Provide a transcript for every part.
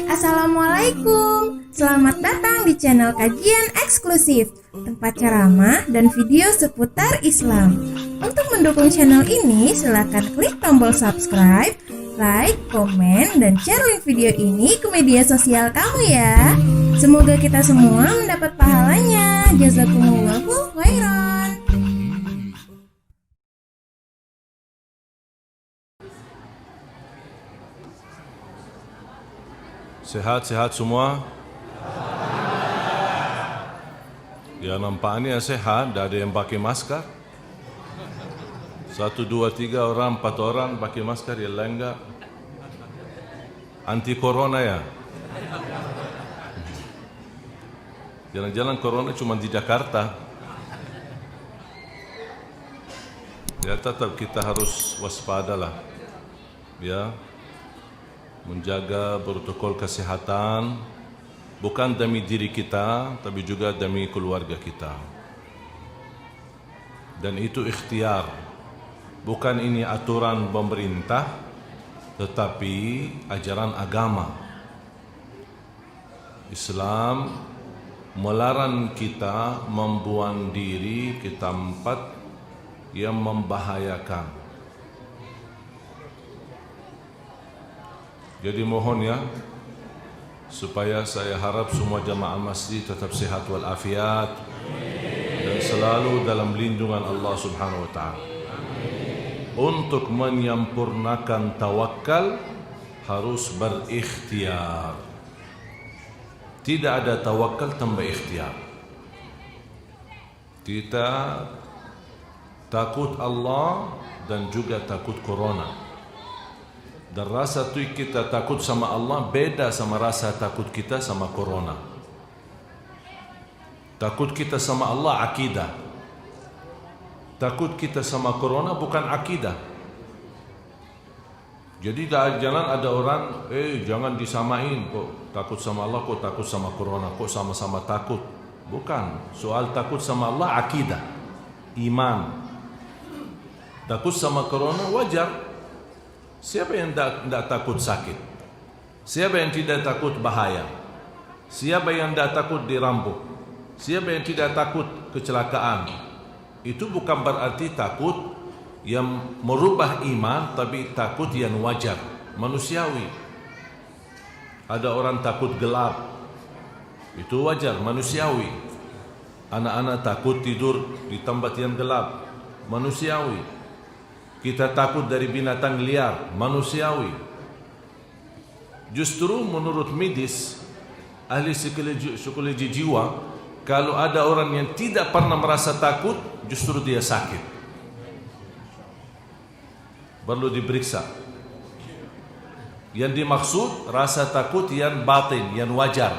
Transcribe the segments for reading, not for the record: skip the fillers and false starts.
Assalamualaikum, selamat datang di channel kajian eksklusif, tempat ceramah dan video seputar Islam. Untuk mendukung channel ini, silakan klik tombol subscribe, like, komen, dan share link video ini ke media sosial kamu ya. Semoga kita semua mendapat pahalanya. Jazakumullahu khairan. Sehat-sehat semua? Ya, nampaknya sehat, tidak ada yang pakai masker. 1, 2, 3 orang, 4 orang pakai masker, yang lain enggak. Anti corona ya? Jalan-jalan corona cuma di Jakarta. Ya, tetap kita harus waspadalah. Ya, menjaga protokol kesehatan bukan demi diri kita tapi juga demi keluarga kita, dan itu ikhtiar, bukan ini aturan pemerintah tetapi ajaran agama. Islam melarang kita membuang diri ke tempat yang membahayakan. Jadi mohon ya, supaya saya harap semua jamaah masjid tetap sehat walafiat dan selalu dalam lindungan Allah Subhanahu wa taala. Untuk menyempurnakan tawakal harus berikhtiar. Tidak ada tawakal tanpa ikhtiar. Kita takut Allah dan juga takut corona. Dan rasa tu kita takut sama Allah beda sama rasa takut kita sama corona. Takut kita sama Allah akidah. Takut kita sama corona bukan akidah. Jadi jangan ada orang, jangan disamain, kok takut sama Allah, kok takut sama corona, kok sama-sama takut. Bukan, soal takut sama Allah akidah, iman. Takut sama corona wajar. Siapa yang tidak takut sakit? Siapa yang tidak takut bahaya? Siapa yang tidak takut dirampok? Siapa yang tidak takut kecelakaan? Itu bukan berarti takut yang merubah iman, tapi takut yang wajar, manusiawi. Ada orang takut gelap, itu wajar, manusiawi. Anak-anak takut tidur di tempat yang gelap, manusiawi. Kita takut dari binatang liar, manusiawi. Justru menurut medis, ahli psikologi jiwa, kalau ada orang yang tidak pernah merasa takut, justru dia sakit. Perlu diperiksa. Yang dimaksud rasa takut yang batin, yang wajar.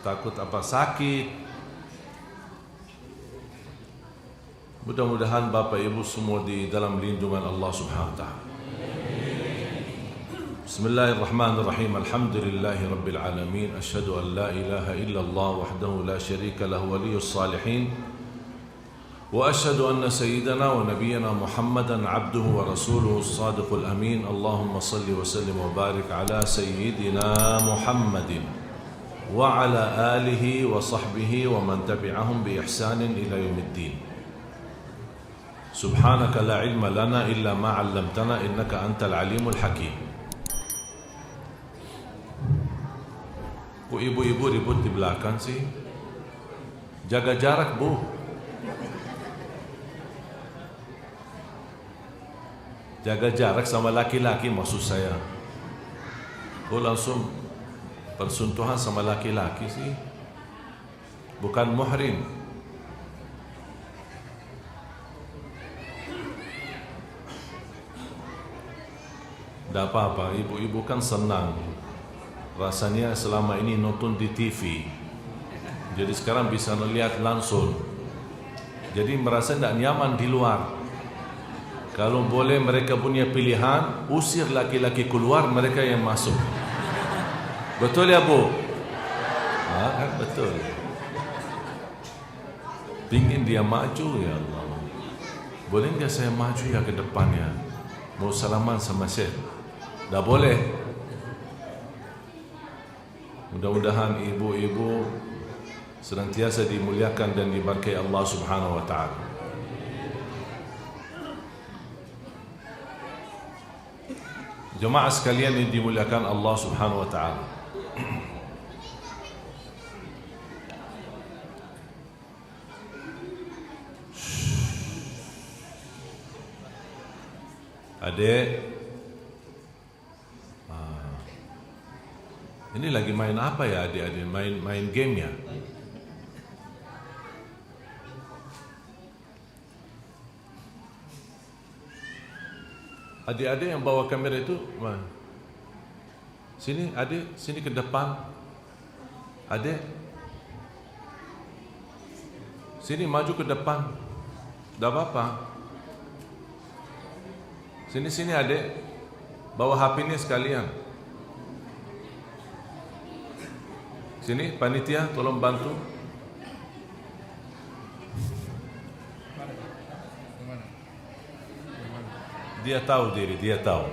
Takut apa? Sakit. Mudah-mudahan Bapak Ibu semua di dalam lindungan Allah Subhanahu wa taala. Bismillahirrahmanirrahim. Alhamdulillahi rabbil alamin. Asyhadu an la ilaha illallah wahdahu la syarika lahu waliyus salihin. Wa asyhadu anna sayyidana wa nabiyyana Muhammadan abduhu wa rasuluhu as-sadiqul amin. Allahumma salli wa sallim wa barik ala sayyidina Muhammadin wa ala alihi wa sahbihi wa man tabi'ahum bi ihsanin ila yaumiddin. Subhanaka la ilma lana illa ma 'allamtana innaka antal alimul hakim. Kok ibu-ibu ribut di belakang sih? Jaga jarak, Bu. Jaga jarak sama laki-laki maksud saya. Kok langsung persentuhan sama laki-laki sih? Bukan muhrim. Tidak apa-apa, ibu-ibu kan senang. Rasanya selama ini nonton di TV, jadi sekarang bisa melihat langsung. Jadi merasa tidak nyaman di luar. Kalau boleh mereka punya pilihan, usir laki-laki keluar, mereka yang masuk. Betul ya, Bu? Kan betul. Pingin dia maju, ya Allah. Boleh nggak saya maju ya ke depannya? Mau salaman sama saya? Dah boleh. Mudah-mudahan ibu-ibu senantiasa dimuliakan dan diberkahi Allah Subhanahu wa taala. Jemaah sekalian yang dimuliakan Allah Subhanahu wa taala. Adik, ini lagi main apa ya adik-adik? Main game ya? Adik-adik yang bawa kamera itu mana? Sini adik, sini ke depan. Adik, sini maju ke depan. Dah apa? Sini adik, bawa HP ini sekalian. Sini panitia, tolong bantu. Dia tahu diri, dia tahu.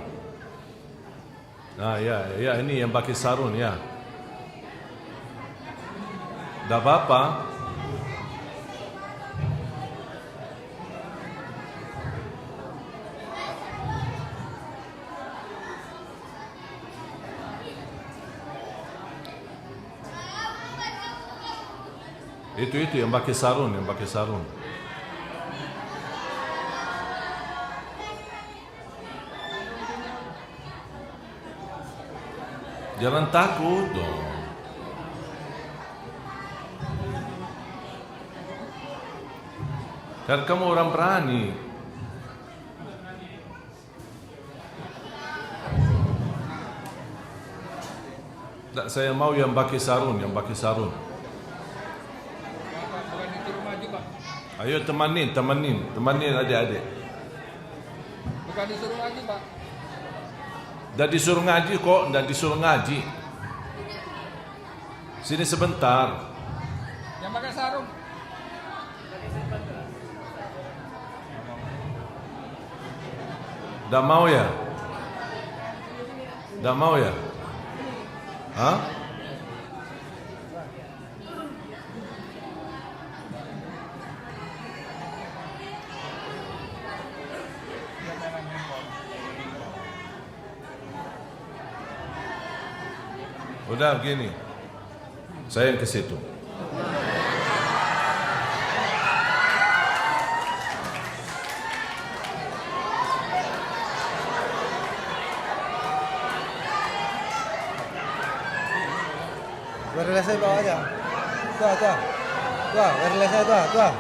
Nah, ya ini yang pakai sarung ya. Dah apa? Itu yang pakai sarung, Jangan takut dong. Kan kamu orang berani. Tak, saya mau yang pakai sarung, Ayo temanin adik-adik. Bukan disuruh ngaji, Pak. Dah disuruh ngaji kok, dah disuruh ngaji. Sini sebentar. Yang pakai sarung. Dah mau ya? Hah? Udah begini, saya yang ke situ. Berlesai bawa aja. Tuh. Berlesai tuh.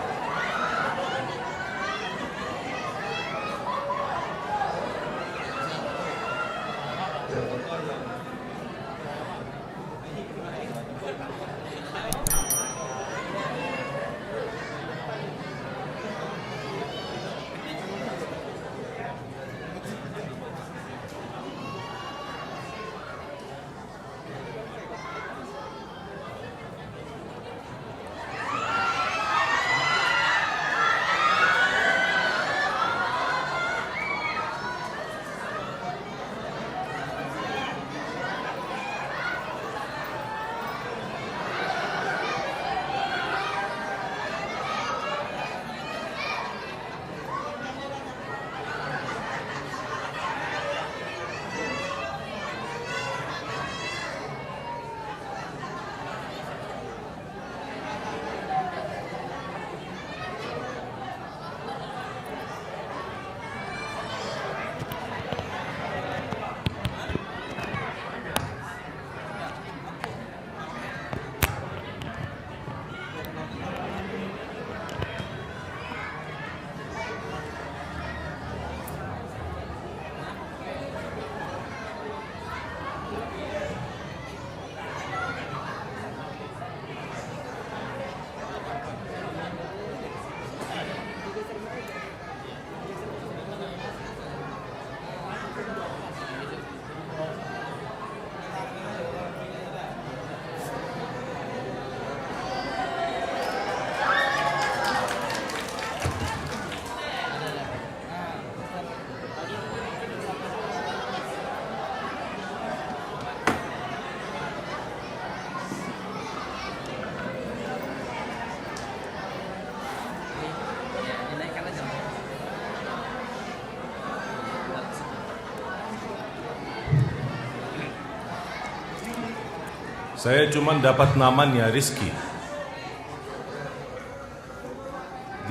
Saya cuma dapat namanya Rizki.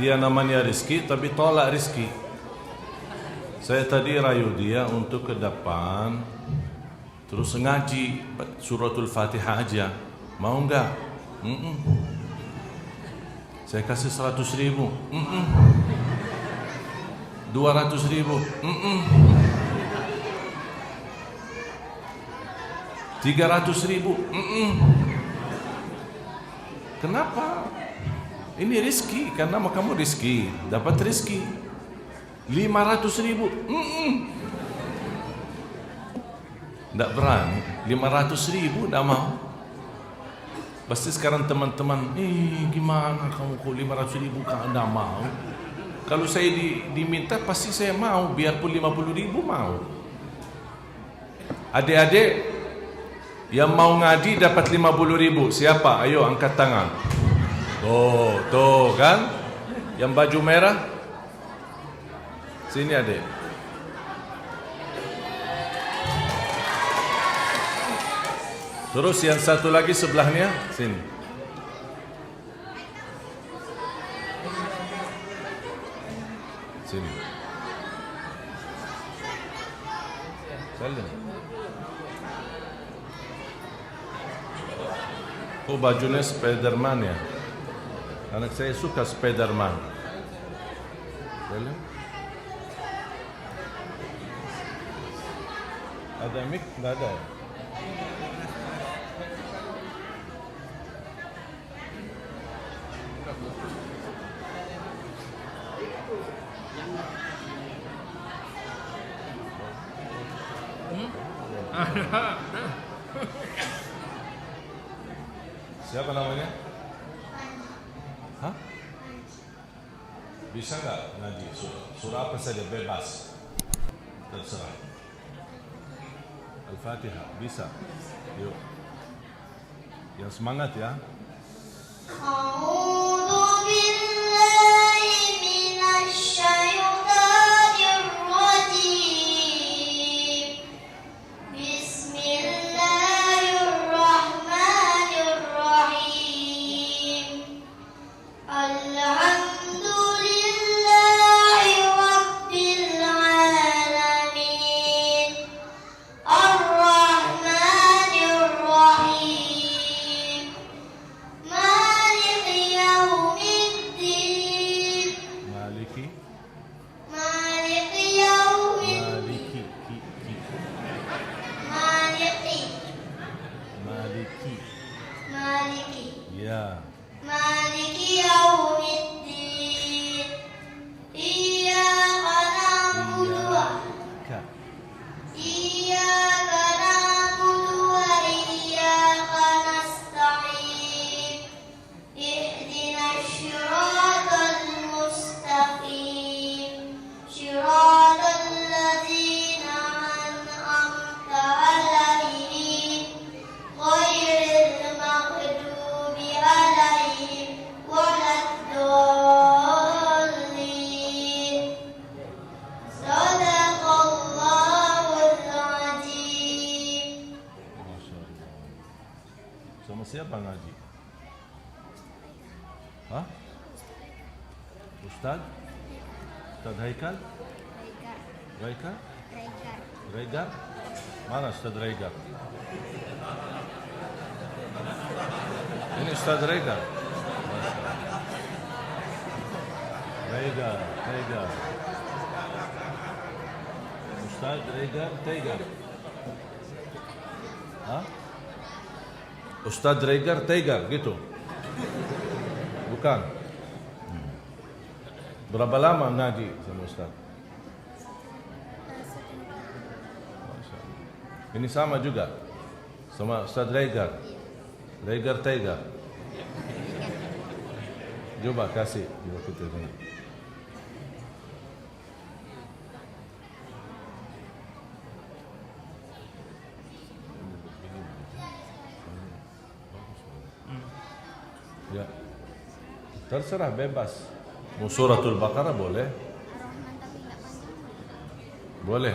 Dia namanya Rizki tapi tolak Rizki. Saya tadi rayu dia untuk ke depan terus ngaji suratul Fatihah aja. Mau enggak? Saya kasih 100.000. 200.000. 300.000. Kenapa? Ini rizki, kan nama kamu rizki, dapat rizki. 500.000. Nggak berani. 500.000 nggak mau. Pasti sekarang teman-teman, gimana kamu kok 500.000 kan nggak mau? Kalau saya diminta pasti saya mau, biarpun 50.000 mau. Adik-adik yang mau ngaji dapat 50.000, siapa? Ayo angkat tangan. Tuh kan? Yang baju merah. Sini adik. Terus yang satu lagi sebelahnya, sini. Sini. Salim. Oh, bajunya Spiderman ya? Anak saya suka Spiderman. Salim. Ada mic? Nggak ada. Siapa namanya? Hah? Bisa nggak ngaji surah apa saja bebas, terserah. Al-Fatihah bisa. Yuk. Yang semangat ya. Sama siapa ngaji? Hah? Ustaz? Ustaz Haikal? Raikal? Raigar? Mana Ustaz Raigar? Ini Ustaz Raigar. Raigar. Ustaz Raigar. Hah? Ustaz Raigar Taigar gitu? Bukan. Berapa lama ngaji sama Ustaz? Ini sama juga sama Ustaz Raigar. Raigar Taigar. Coba kasih coba kita ini. Ya. Terserah bebas. Mau suratul Baqarah boleh? Boleh.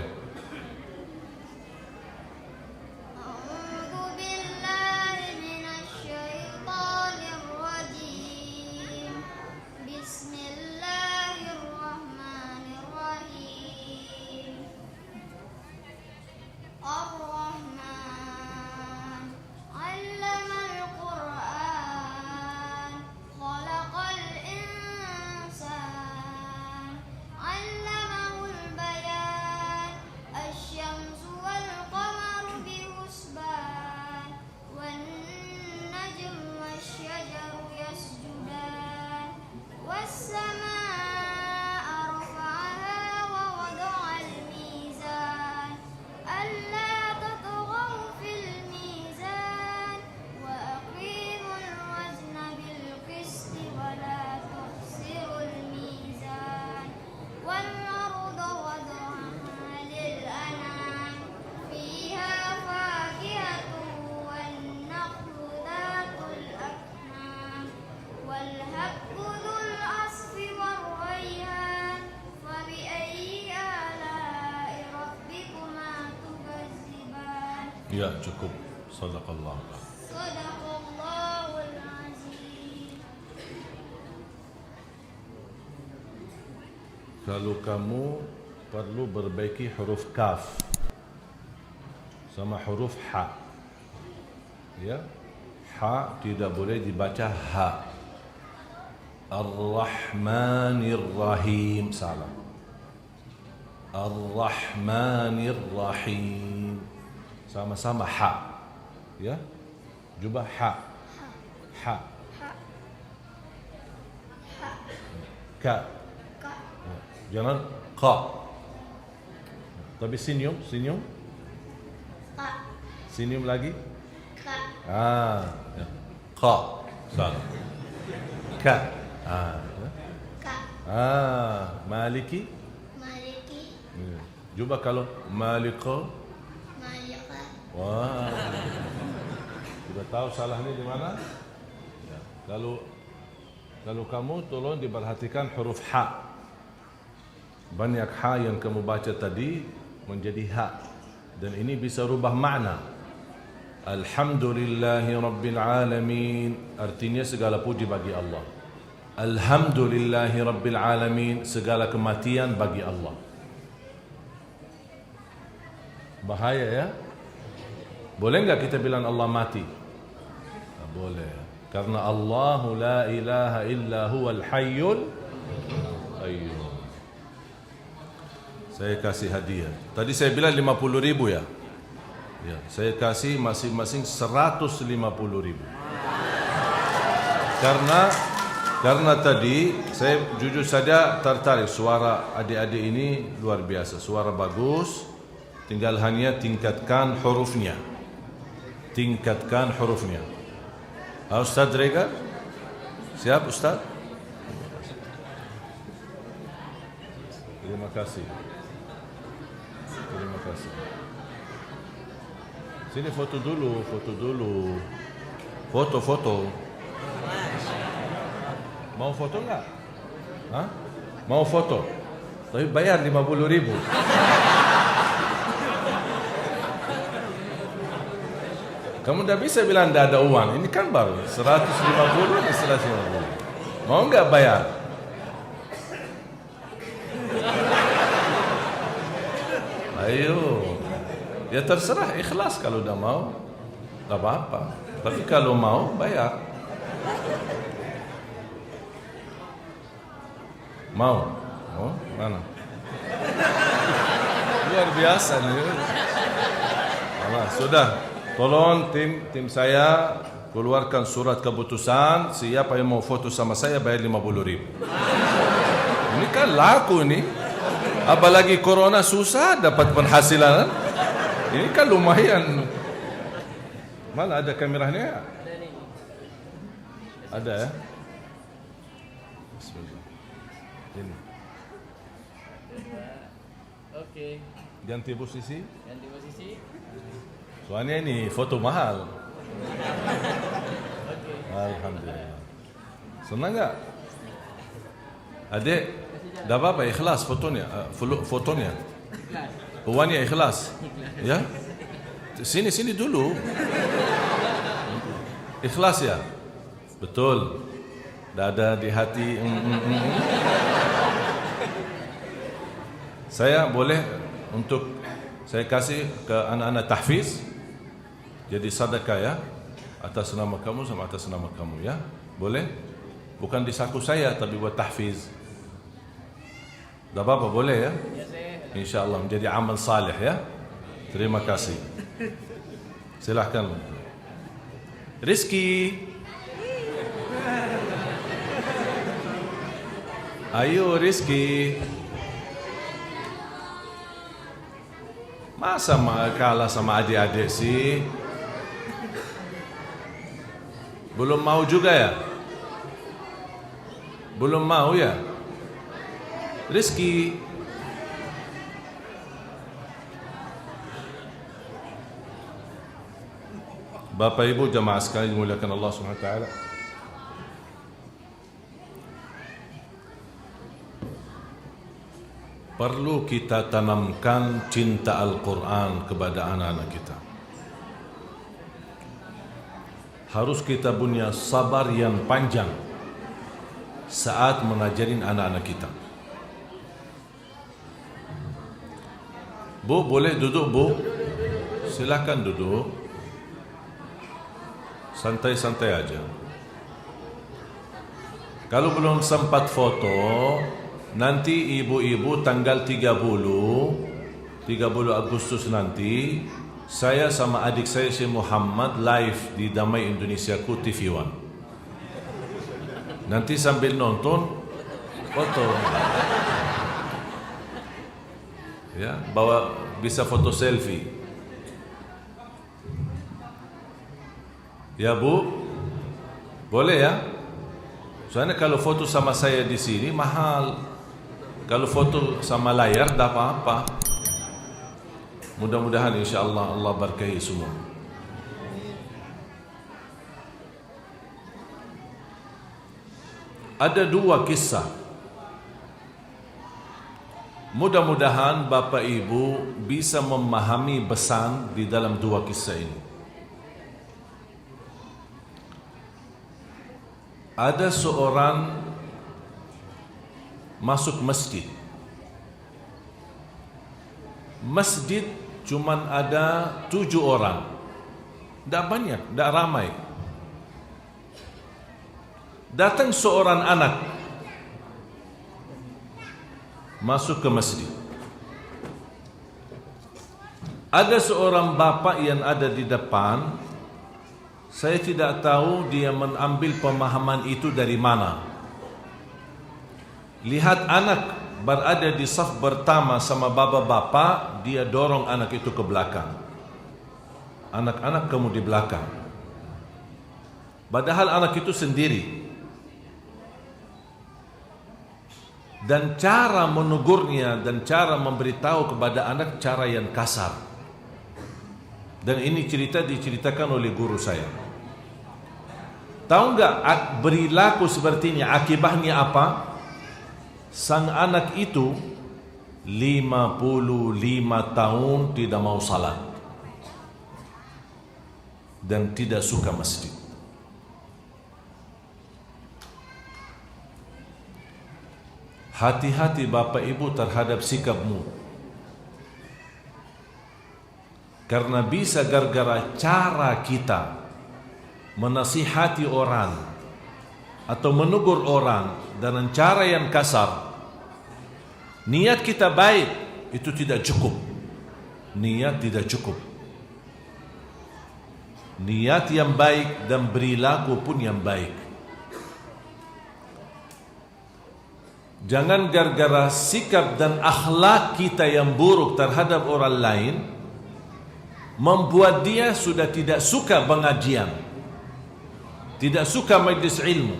Ya, cukup. Sadaqallah. Sadaqallahul azim. Kalau kamu perlu perbaiki huruf kaf sama huruf ha. Ya. Ha tidak boleh dibaca ha. Ar-Rahmanir Rahim, salah. Ar-Rahmanir Rahim. Sama-sama ha. Ya. Cuba ha. Ha. Ka. Jangan qa. Tapi senyum, senyum. Senyum lagi. Ya. Qa. Salah. Ka. Maliki. Maliki. Cuba kalau Malika. Malika. Wah. Sudah tahu salahnya di mana? Ya. Lalu kamu tolong diperhatikan huruf ha. Banyak ha yang kamu baca tadi menjadi ha, dan ini bisa rubah makna. Alhamdulillahi Rabbil Alamin artinya segala puji bagi Allah. Alhamdulillahi Rabbil Alamin, segala kematian bagi Allah. Bahaya ya. Boleh enggak kita bilang Allah mati? Tak boleh. Karena Allahu la ilaha illa huwal hayyul qayyum. Saya kasih hadiah. Tadi saya bilang 50.000 ya. Ya, saya kasih masing-masing 150.000. Karena tadi saya jujur saja tertarik, suara adik-adik ini luar biasa, suara bagus. Tinggal hanya tingkatkan hurufnya. Tingkatkan hurufnya. Ustaz Rega? Siap Ustaz? Terima kasih. Terima kasih. Sini foto dulu, foto dulu. Foto. Mau foto enggak? Hah? Mau foto? Tapi bayar 50.000. Kamu dah bisa bilang dah ada uang. Ini kan baru 150 dan 150. Mau enggak bayar? Ayo. Ya terserah, ikhlas kalau dah mau. Tak apa-apa. Tapi kalau mau bayar. Mau? Oh, mana? Luar biasa nih. Sudah. Tolong tim saya keluarkan surat keputusan. Siapa yang mau foto sama saya bayar 50.000. Ini kan laku nih. Apalagi corona susah dapat penghasilan. Ini kan lumayan. Mana ada kameranya? Ada ya? Bismillah. Ini. Oke. Ganti posisi. Ganti posisi. Soalnya ini foto mahal. Oke. Alhamdulillah. Senang tak? Adik, dah apa-apa ikhlas fotonya? Fotonya. Puannya ikhlas. Ya? Sini dulu. Ikhlas ya? Betul. Dah ada di hati. Saya boleh untuk saya kasih ke anak-anak tahfiz. Jadi sedekah ya, atas nama kamu sama atas nama kamu ya. Boleh? Bukan di saku saya tapi buat tahfiz. Dah apa boleh ya? InsyaAllah menjadi amal salih ya. Terima kasih. Silahkan. Rizki. Ayo Rizki. Masa kalah sama adik-adik sih? Belum mau juga ya? Belum mau ya? Rizki. Bapak Ibu jamaah sekalian dimuliakan Allah Subhanahu wa taala. Perlu kita tanamkan cinta Al-Quran kepada anak-anak kita. harus kita punya sabar yang panjang saat mengajarin anak-anak kita. Bu, boleh duduk bu? Silakan duduk. Santai-santai aja. Kalau belum sempat foto, nanti ibu-ibu tanggal 30 Agustus nanti, saya sama adik saya si Muhammad live di Damai Indonesiaku TV One. Nanti sambil nonton foto. Ya, bawa bisa foto selfie. Ya bu, boleh ya? Soalnya kalau foto sama saya di sini mahal. Kalau foto sama layar tak apa-apa. Mudah-mudahan insya-Allah Allah berkahi semua. Ada dua kisah. Mudah-mudahan Bapak Ibu bisa memahami pesan di dalam dua kisah ini. Ada seorang masuk masjid. Masjid cuman ada 7 orang. Tak banyak, tak ramai. Datang seorang anak masuk ke masjid. Ada seorang bapak yang ada di depan. Saya tidak tahu dia mengambil pemahaman itu dari mana. Lihat anak berada di saf pertama sama bapak-bapak, dia dorong anak itu ke belakang. Anak-anak kamu di belakang. Padahal anak itu sendiri. Dan cara menegurnya dan cara memberitahu kepada anak cara yang kasar. Dan ini cerita diceritakan oleh guru saya. Tahu enggak perilaku seperti ini akibatnya apa? Sang anak itu 55 tahun tidak mau salat dan tidak suka masjid. Hati-hati Bapak Ibu terhadap sikapmu. Karena bisa gara-gara cara kita menasihati orang atau menegur orang dengan cara yang kasar. Niat kita baik, itu tidak cukup. Niat tidak cukup. Niat yang baik dan perilaku pun yang baik. Jangan gara-gara sikap dan akhlak kita yang buruk terhadap orang lain membuat dia sudah tidak suka pengajian, tidak suka majlis ilmu,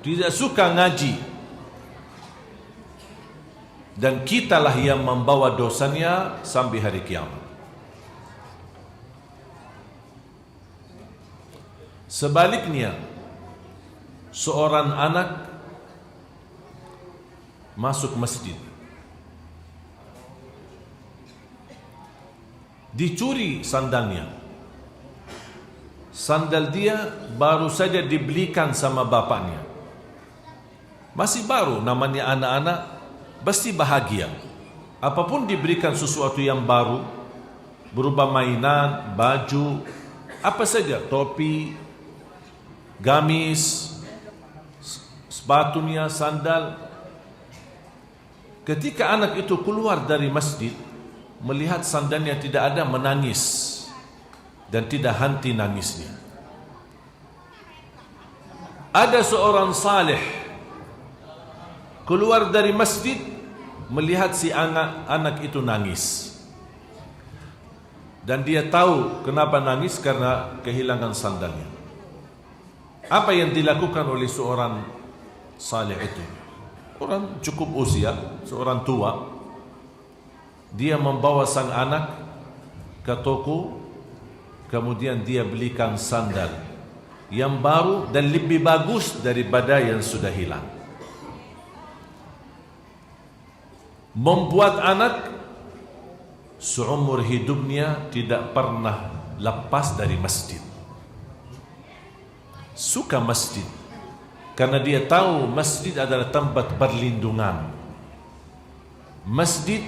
tidak suka ngaji, dan kitalah yang membawa dosanya sampai hari kiamat. Sebaliknya, seorang anak masuk masjid, dicuri sandalnya. Sandal dia baru saja dibelikan sama bapaknya, masih baru, namanya anak-anak pasti bahagia. Apapun diberikan sesuatu yang baru, berupa mainan, baju, apa saja, topi, gamis, sepatunya, sandal. Ketika anak itu keluar dari masjid, melihat sandalnya tidak ada, menangis dan tidak henti nangisnya. Ada seorang saleh keluar dari masjid, melihat si anak itu nangis, dan dia tahu kenapa nangis, karena kehilangan sandalnya. Apa yang dilakukan oleh seorang saleh itu? Orang cukup usia, seorang tua. Dia membawa sang anak ke toko, kemudian dia belikan sandal yang baru dan lebih bagus daripada yang sudah hilang. Membuat anak seumur hidupnya tidak pernah lepas dari masjid. suka masjid karena dia tahu masjid adalah tempat perlindungan, masjid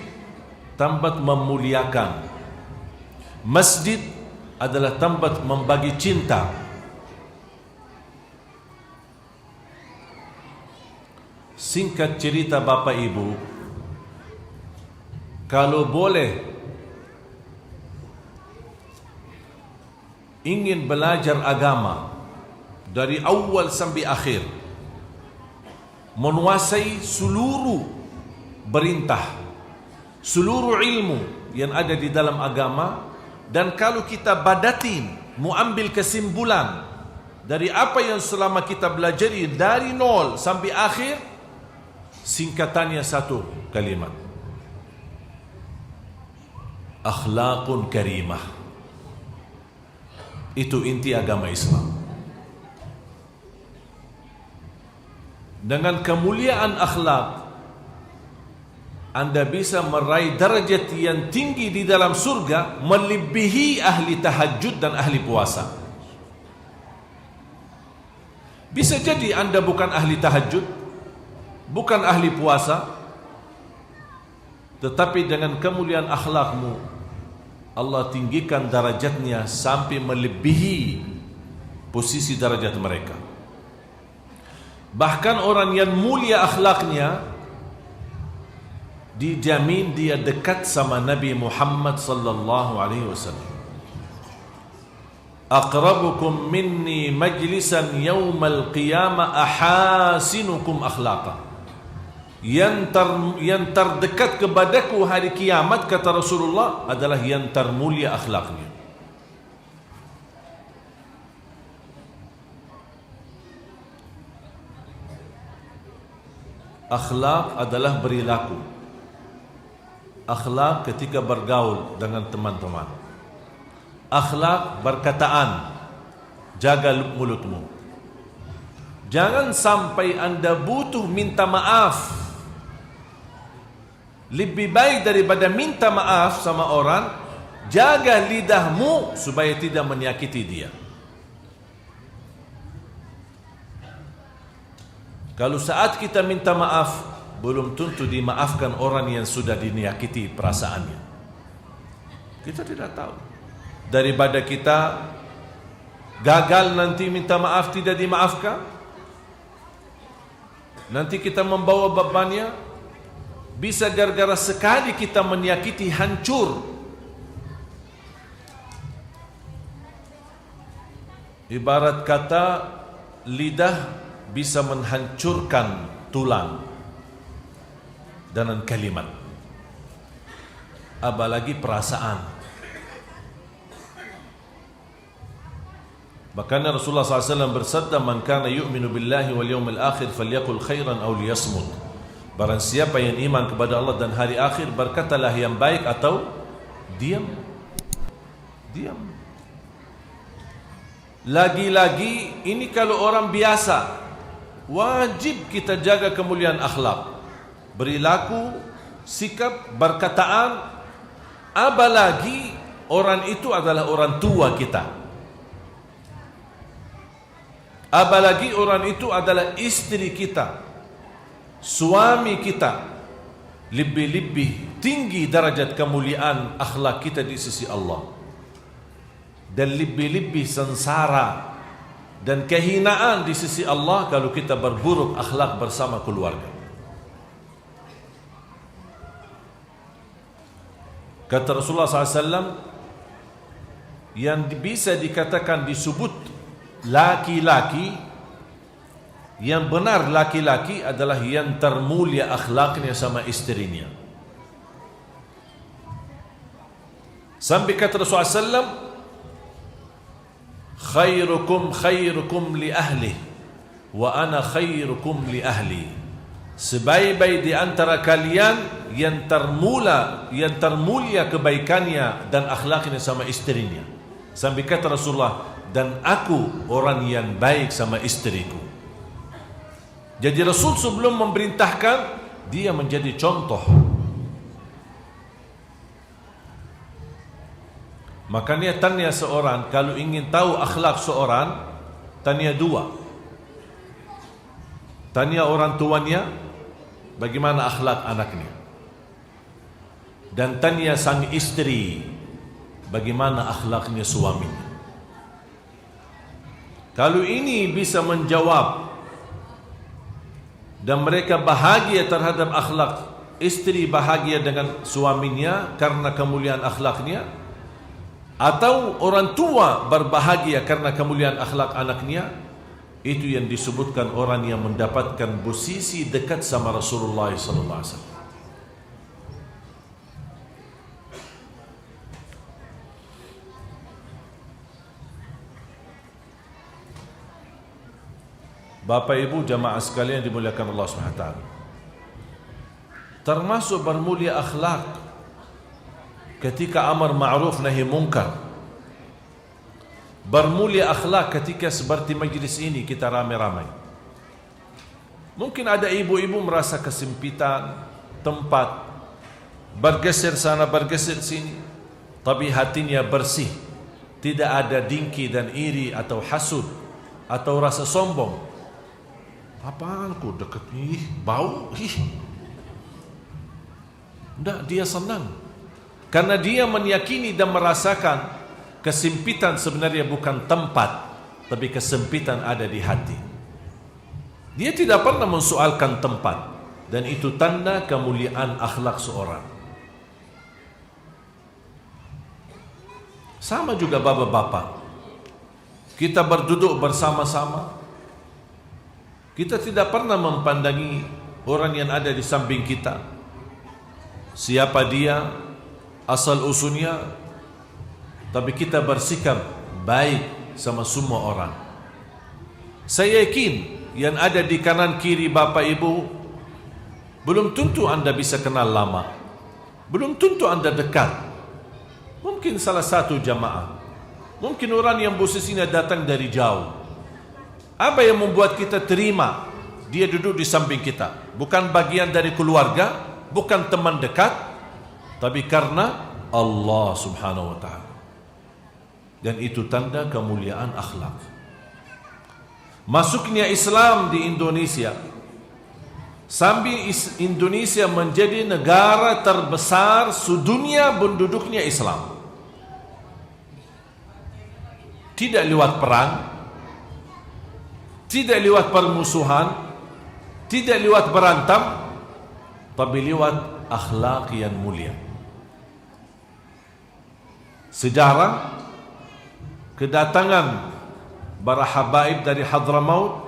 tempat memuliakan, masjid adalah tempat membagi cinta. Singkat cerita Bapak Ibu, kalau boleh ingin belajar agama dari awal sampai akhir, menguasai seluruh perintah, seluruh ilmu yang ada di dalam agama, dan kalau kita badatin, mau ambil kesimpulan dari apa yang selama kita belajari dari nol sampai akhir, singkatannya satu kalimat: akhlaqun karimah. Itu inti agama Islam. Dengan kemuliaan akhlak, Anda bisa meraih derajat yang tinggi di dalam surga, melebihi ahli tahajud dan ahli puasa. Bisa jadi Anda bukan ahli tahajud, bukan ahli puasa, tetapi dengan kemuliaan akhlakmu, Allah tinggikan derajatnya sampai melebihi posisi derajat mereka. Bahkan orang yang mulia akhlaknya, dijamin dia dekat sama Nabi Muhammad sallallahu alaihi wasallam. Aqrabukum minni majlisan yaumal qiyamah ahasinukum akhlaqa. Yang terdekat kepadaku hari kiamat, kata Rasulullah, adalah yang termulia akhlaknya. Akhlak adalah perilaku. Akhlak ketika bergaul dengan teman-teman. Akhlak berkataan. Jaga mulutmu. Jangan sampai Anda butuh minta maaf. Lebih baik daripada minta maaf sama orang, jaga lidahmu supaya tidak menyakiti dia. Kalau saat kita minta maaf, belum tentu dimaafkan orang yang sudah dinyakiti perasaannya. Kita tidak tahu. Daripada kita gagal nanti minta maaf tidak dimaafkan, nanti kita membawa bebannya. Bisa gara-gara sekali kita menyakiti hancur. Ibarat kata, lidah bisa menghancurkan tulang dengan kalimat, apalagi perasaan. Bahkan Rasulullah SAW bersabda, man kana yu'minu billahi wal yawmil akhir falyakul khairan aw liyasmut. Barang siapa yang iman kepada Allah dan hari akhir, berkatalah yang baik atau diam. Diam. Lagi-lagi ini kalau orang biasa, wajib kita jaga kemuliaan akhlak, perilaku, sikap, perkataan. Apalagi orang itu adalah orang tua kita. Apalagi orang itu adalah istri kita, suami kita. Lebih-lebih tinggi derajat kemuliaan akhlak kita di sisi Allah, dan lebih-lebih sengsara dan kehinaan di sisi Allah kalau kita berburuk akhlak bersama keluarga. Kata Rasulullah SAW, yang bisa dikatakan disebut laki-laki, yang benar laki-laki adalah yang termulia akhlaknya sama istrinya. Sampai kata Rasulullah SAW, khairukum khairukum li ahli wa ana khairukum li ahli. Sebaik-baik di antara kalian yang termulia kebaikannya dan akhlaknya sama istrinya. Sampai kata Rasulullah, dan aku orang yang baik sama istriku. Jadi Rasul sebelum memerintahkan, dia menjadi contoh. Makanya tanya seorang, kalau ingin tahu akhlak seorang, tanya dua. Tanya orang tuanya bagaimana akhlak anaknya, dan tanya sang istri bagaimana akhlaknya suaminya. Kalau ini bisa menjawab dan mereka bahagia terhadap akhlak, istri bahagia dengan suaminya karena kemuliaan akhlaknya, atau orang tua berbahagia karena kemuliaan akhlak anaknya, itu yang disebutkan orang yang mendapatkan posisi dekat sama Rasulullah sallallahu alaihi wasallam. Bapak Ibu jamaah sekalian dimuliakan Allah Subhanahu wa taala, termasuk bermulia akhlak ketika amar ma'ruf nahi munkar. Bermulia akhlak ketika seperti majlis ini kita ramai-ramai. Mungkin ada ibu-ibu merasa kesempitan tempat, bergeser sana bergeser sini, tapi hatinya bersih, tidak ada dengki dan iri atau hasud atau rasa sombong. Apaan ku deket, bau, Tidak, dia senang karena dia meyakini dan merasakan kesempitan sebenarnya bukan tempat, tapi kesempitan ada di hati. Dia tidak pernah mensoalkan tempat, dan itu tanda kemuliaan akhlak seorang. Sama juga bapak-bapak, kita berduduk bersama-sama, kita tidak pernah mempandangi orang yang ada di samping kita, siapa dia, asal usulnya, tapi kita bersikap baik sama semua orang. Saya yakin yang ada di kanan kiri bapak ibu, belum tentu anda bisa kenal lama, belum tentu anda dekat. Mungkin salah satu jamaah, mungkin orang yang posisinya datang dari jauh. Apa yang membuat kita terima dia duduk di samping kita? Bukan bagian dari keluarga, bukan teman dekat, tapi karena Allah Subhanahu wa ta'ala. Dan itu tanda kemuliaan akhlak. Masuknya Islam di Indonesia, sambil Indonesia menjadi negara terbesar sedunia penduduknya Islam, tidak lewat perang, tidak lewat permusuhan, tidak lewat berantem, tapi lewat akhlak yang mulia. Sejarah kedatangan para habaib dari Hadramaut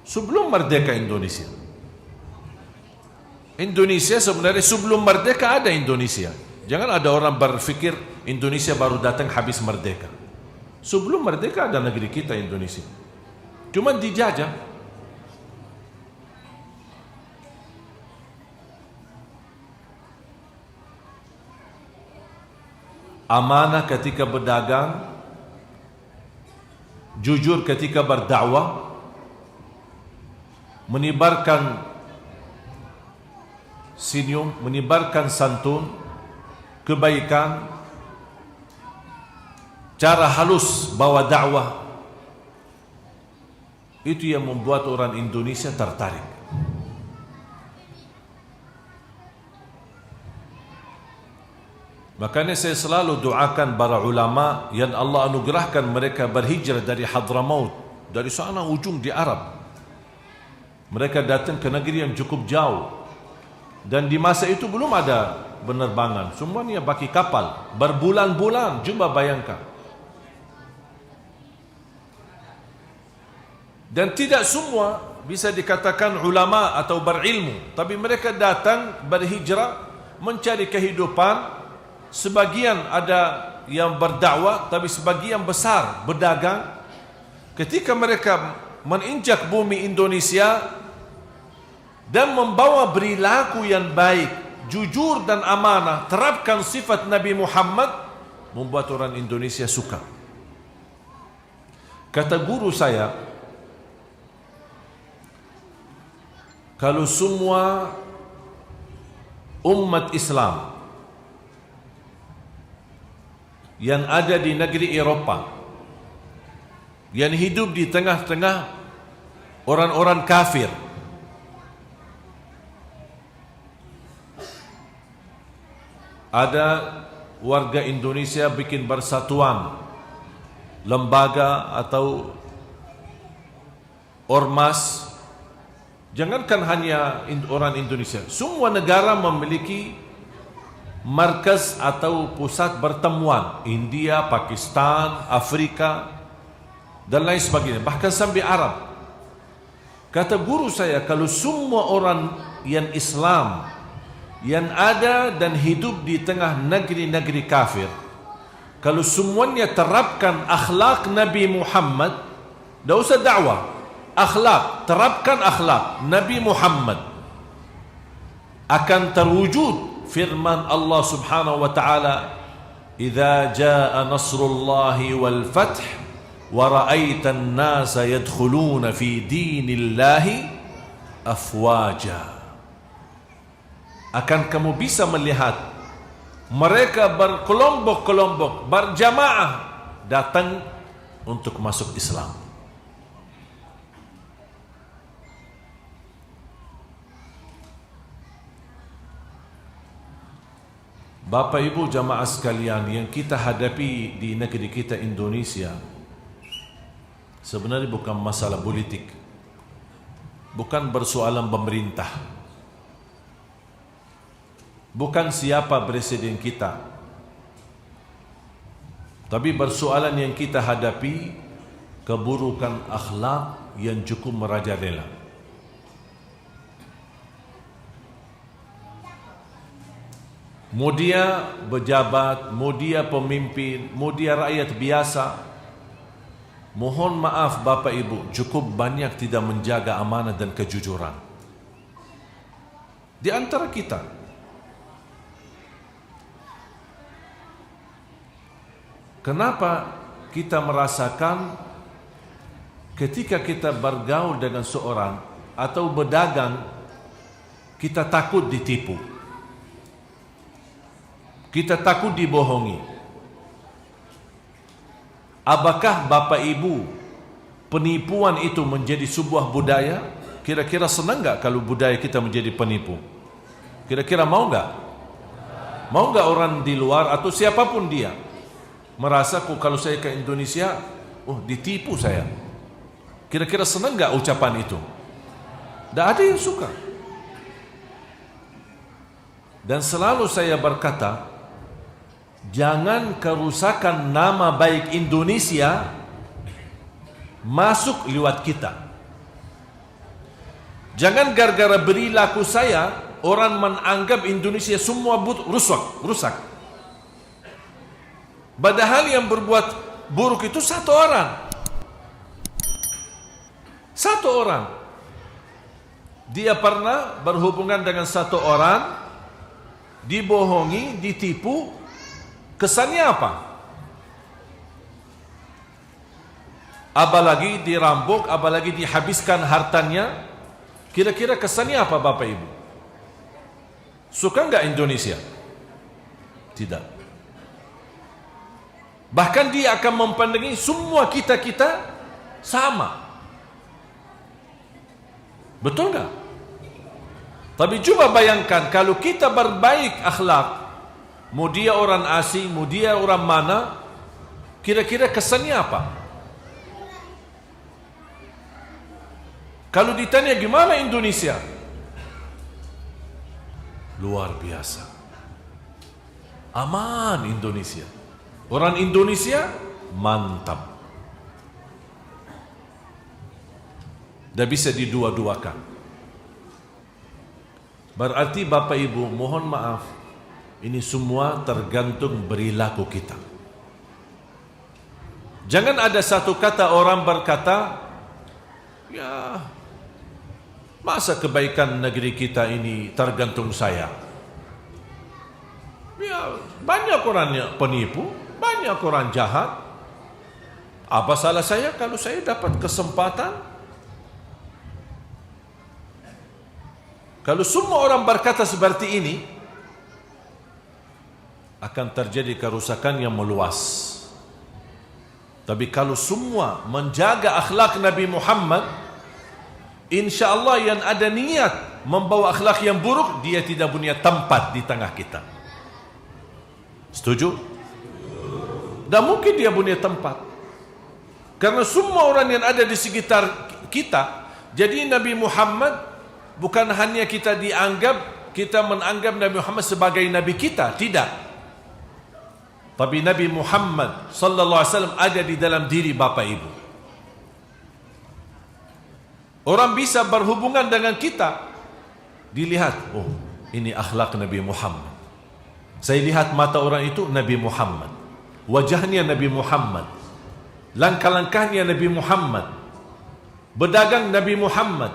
sebelum merdeka Indonesia. Indonesia sebenarnya sebelum merdeka ada Indonesia. Jangan ada orang berpikir Indonesia baru datang habis merdeka. Sebelum merdeka ada negeri kita Indonesia, cuma dijajah. Amanah ketika berdagang, jujur ketika berdakwah, menyebarkan senyum, menyebarkan santun, kebaikan, cara halus bawa dakwah. Itu yang membuat orang Indonesia tertarik. Makanya saya selalu doakan para ulama yang Allah anugerahkan mereka berhijrah dari Hadramaut, dari sana ujung di Arab. Mereka datang ke negeri yang cukup jauh, dan di masa itu belum ada penerbangan, semuanya pakai kapal berbulan-bulan. Coba bayangkan. Dan tidak semua bisa dikatakan ulama atau berilmu, tapi mereka datang berhijrah mencari kehidupan. Sebagian ada yang berdakwah, tapi sebagian besar berdagang. Ketika mereka menginjak bumi Indonesia dan membawa perilaku yang baik, jujur dan amanah, terapkan sifat Nabi Muhammad, membuat orang Indonesia suka. Kata guru saya, kalau semua umat Islam yang ada di negeri Eropa yang hidup di tengah-tengah orang-orang kafir. Ada warga Indonesia bikin persatuan, lembaga atau ormas. Jangankan hanya orang Indonesia, semua negara memiliki markas atau pusat pertemuan. India, Pakistan, Afrika dan lain sebagainya, bahkan sampai Arab. Kata guru saya, kalau semua orang yang Islam yang ada dan hidup di tengah negeri-negeri kafir, kalau semuanya terapkan akhlak Nabi Muhammad, tidak usah dakwah, akhlak, terapkan akhlak Nabi Muhammad, akan terwujud firman Allah Subhanahu wa taala, "Idza jaa nasrullahi wal fath wa ra'aitan nasa yadkhuluna fi dinillahi afwaja." Akan kamu bisa melihat mereka berkelompok-kelompok, berjamaah datang untuk masuk Islam. Bapak Ibu jamaah sekalian, yang kita hadapi di negeri kita Indonesia sebenarnya bukan masalah politik, bukan persoalan pemerintah, bukan siapa presiden kita, tapi persoalan yang kita hadapi keburukan akhlak yang cukup merajalela. Mau dia pejabat, mau dia pemimpin, mau dia rakyat biasa, mohon maaf Bapak Ibu, cukup banyak tidak menjaga amanah dan kejujuran di antara kita. Kenapa kita merasakan ketika kita bergaul dengan seorang atau berdagang, kita takut ditipu, kita takut dibohongi? Apakah Bapak Ibu penipuan itu menjadi sebuah budaya? Kira-kira senang enggak kalau budaya kita menjadi penipu? Kira-kira mau enggak? Mau enggak orang di luar atau siapapun dia merasa kok kalau saya ke Indonesia, ditipu saya? Kira-kira senang enggak ucapan itu? Tidak ada yang suka. Dan selalu saya berkata, jangan kerusakan nama baik Indonesia masuk lewat kita. Jangan gara-gara perilaku saya orang menganggap Indonesia semua rusak. Padahal yang berbuat buruk itu satu orang. Dia pernah berhubungan dengan satu orang, dibohongi, ditipu. Kesannya apa? Apalagi dirampok, apalagi dihabiskan hartanya. Kira-kira kesannya apa Bapak Ibu? Suka enggak Indonesia? Tidak. Bahkan dia akan mempandangi semua kita sama. Betul enggak? Tapi coba bayangkan kalau kita berbaik akhlak, mau dia orang asing, mau dia orang mana, kira-kira kesannya apa? Kalau ditanya gimana Indonesia? Luar biasa. Aman Indonesia. Orang Indonesia mantap. Tidak bisa didua-duakan. Berarti Bapak Ibu, mohon maaf, ini semua tergantung perilaku kita. Jangan ada satu kata orang berkata, ya masa kebaikan negeri kita ini tergantung saya. Ya banyak orangnya penipu, banyak orang jahat. Apa salah saya kalau saya dapat kesempatan? Kalau semua orang berkata seperti ini, akan terjadi kerusakan yang meluas. Tapi kalau semua menjaga akhlak Nabi Muhammad, insya Allah yang ada niat membawa akhlak yang buruk, dia tidak punya tempat di tengah kita. Setuju? Dan mungkin dia punya tempat, karena semua orang yang ada di sekitar kita. Jadi Nabi Muhammad bukan hanya kita menganggap Nabi Muhammad sebagai Nabi kita, tidak. Tapi Nabi Muhammad sallallahu alaihi wasallam ada di dalam diri Bapak Ibu. Orang bisa berhubungan dengan kita, dilihat, oh ini akhlak Nabi Muhammad. Saya lihat mata orang itu Nabi Muhammad, wajahnya Nabi Muhammad, langkah-langkahnya Nabi Muhammad, berdagang Nabi Muhammad.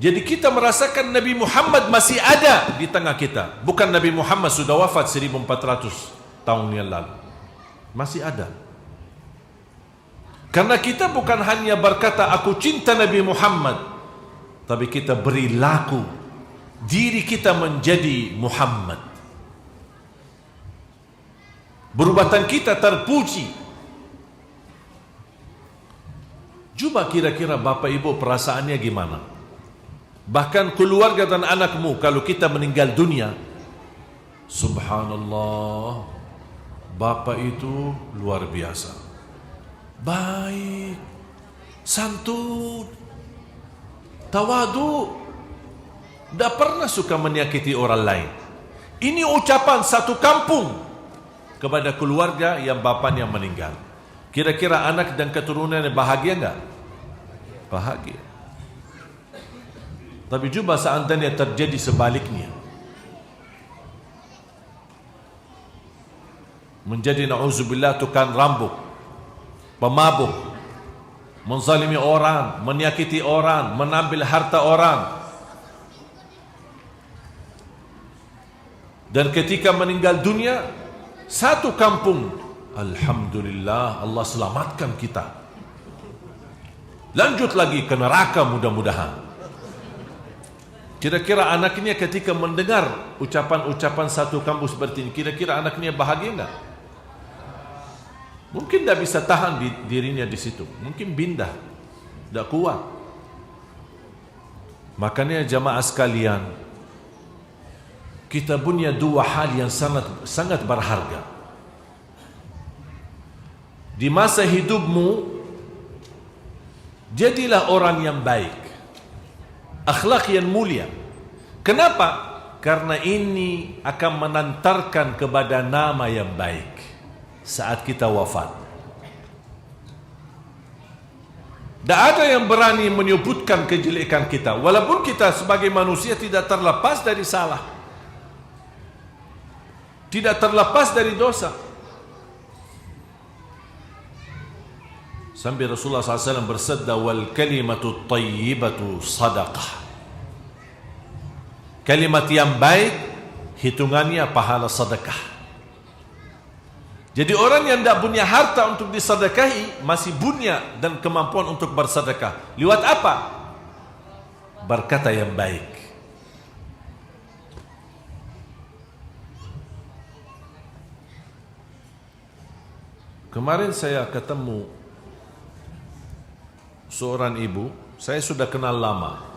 Jadi kita merasakan Nabi Muhammad masih ada di tengah kita. Bukan Nabi Muhammad sudah wafat 1400 tahun yang lalu. Masih ada. Karena kita bukan hanya berkata aku cinta Nabi Muhammad, tapi kita beri laku diri kita menjadi Muhammad. Perbuatan kita terpuji. Coba kira-kira Bapak Ibu perasaannya gimana? Bahkan keluarga dan anakmu kalau kita meninggal dunia, subhanallah, Bapak itu luar biasa, baik, santun, tawadu, tidak pernah suka menyakiti orang lain. Ini ucapan satu kampung kepada keluarga yang bapaknya meninggal. Kira-kira anak dan keturunannya bahagia enggak? Bahagia. Tapi coba seandainya terjadi sebaliknya, menjadi na'udzubillah tukang rambut, pemabuk, menzalimi orang, menyakiti orang, mengambil harta orang. Dan ketika meninggal dunia, satu kampung, alhamdulillah Allah selamatkan kita. Lanjut lagi ke neraka mudah-mudahan. Kira-kira anaknya ketika mendengar ucapan-ucapan satu kampung seperti ini, kira-kira anaknya bahagia enggak? Mungkin tidak bisa tahan dirinya di situ. Mungkin pindah, tidak kuat. Makanya jamaah sekalian, kita punya dua hal yang sangat berharga. Di masa hidupmu, jadilah orang yang baik, akhlak yang mulia. Kenapa? Karena ini akan mengantarkan kepada nama yang baik saat kita wafat. Tidak ada yang berani menyebutkan kejelekan kita, walaupun kita sebagai manusia tidak terlepas dari salah, tidak terlepas dari dosa. Sampai Rasulullah SAW bersabda, wal kalimatu tayyibatu sadaqah. Kalimat yang baik hitungannya pahala sedekah. Jadi orang yang tidak punya harta untuk disedekahi masih punya dan kemampuan untuk bersedekah. Lewat apa? Berkata yang baik. Kemarin saya ketemu seorang ibu, saya sudah kenal lama.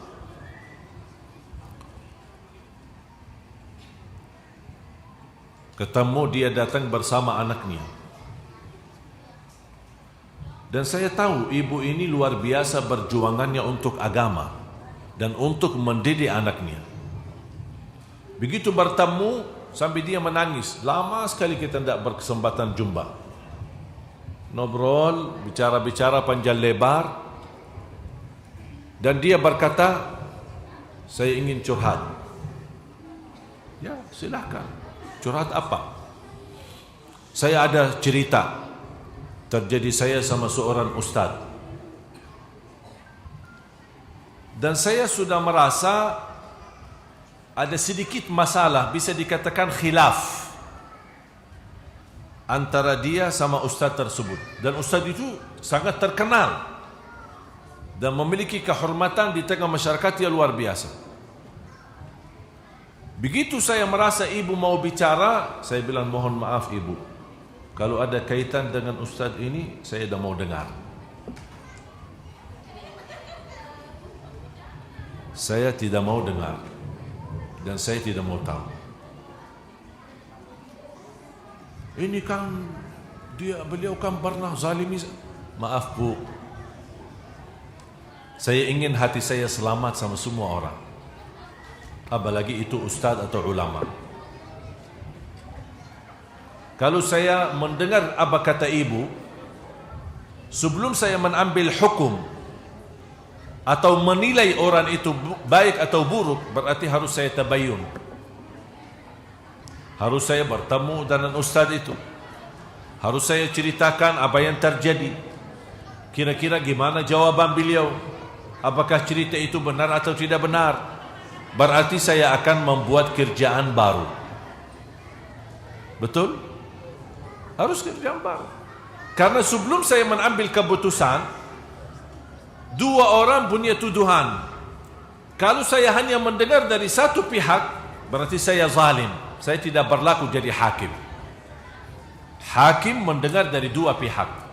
Ketemu dia datang bersama anaknya. Dan saya tahu ibu ini luar biasa berjuangannya untuk agama dan untuk mendidik anaknya. Begitu bertemu sampai dia menangis. Lama sekali kita tidak berkesempatan jumpa. Ngobrol, bicara-bicara panjang lebar. Dan dia berkata, saya ingin curhat. Ya, silahkan. Curhat apa? Saya ada cerita terjadi saya sama seorang ustaz. Dan saya sudah merasa ada sedikit masalah, bisa dikatakan khilaf antara dia sama ustaz tersebut. Dan ustaz itu sangat terkenal dan memiliki kehormatan di tengah masyarakat yang luar biasa. Begitu saya merasa ibu mau bicara, saya bilang mohon maaf ibu, Kalau ada kaitan dengan ustaz ini, saya dah mau dengar. Saya tidak mau dengar dan saya tidak mau tahu. Ini kan beliau kan pernah zalimi. Maaf Bu, saya ingin hati saya selamat sama semua orang, apalagi itu ustaz atau ulama. Kalau saya mendengar apa kata ibu, sebelum saya mengambil hukum atau menilai orang itu baik atau buruk, berarti harus saya tabayun. Harus saya bertemu dengan ustaz itu. Harus saya ceritakan apa yang terjadi. Kira-kira gimana jawaban beliau? Apakah cerita itu benar atau tidak benar? Berarti saya akan membuat kerjaan baru. Betul? Harus kerjaan baru. Karena sebelum saya mengambil keputusan, dua orang punya tuduhan. Kalau saya hanya mendengar dari satu pihak, berarti saya zalim. Saya tidak berlaku jadi hakim. Hakim mendengar dari dua pihak.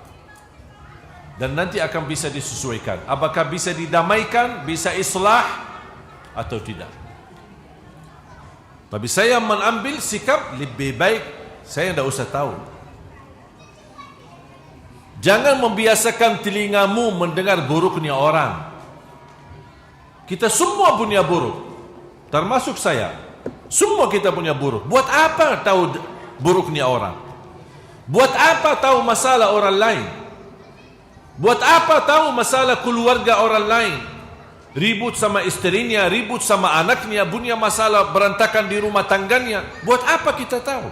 Dan nanti akan bisa disesuaikan. Apakah bisa didamaikan, bisa islah atau tidak. Tapi saya mengambil sikap lebih baik saya tidak usah tahu. Jangan membiasakan telingamu mendengar buruknya orang. Kita semua punya buruk, termasuk saya. Semua kita punya buruk. Buat apa tahu buruknya orang? Buat apa tahu masalah orang lain? Buat apa tahu masalah keluarga orang lain? Ribut sama istrinya, ribut sama anaknya, punya masalah berantakan di rumah tangganya. Buat apa kita tahu?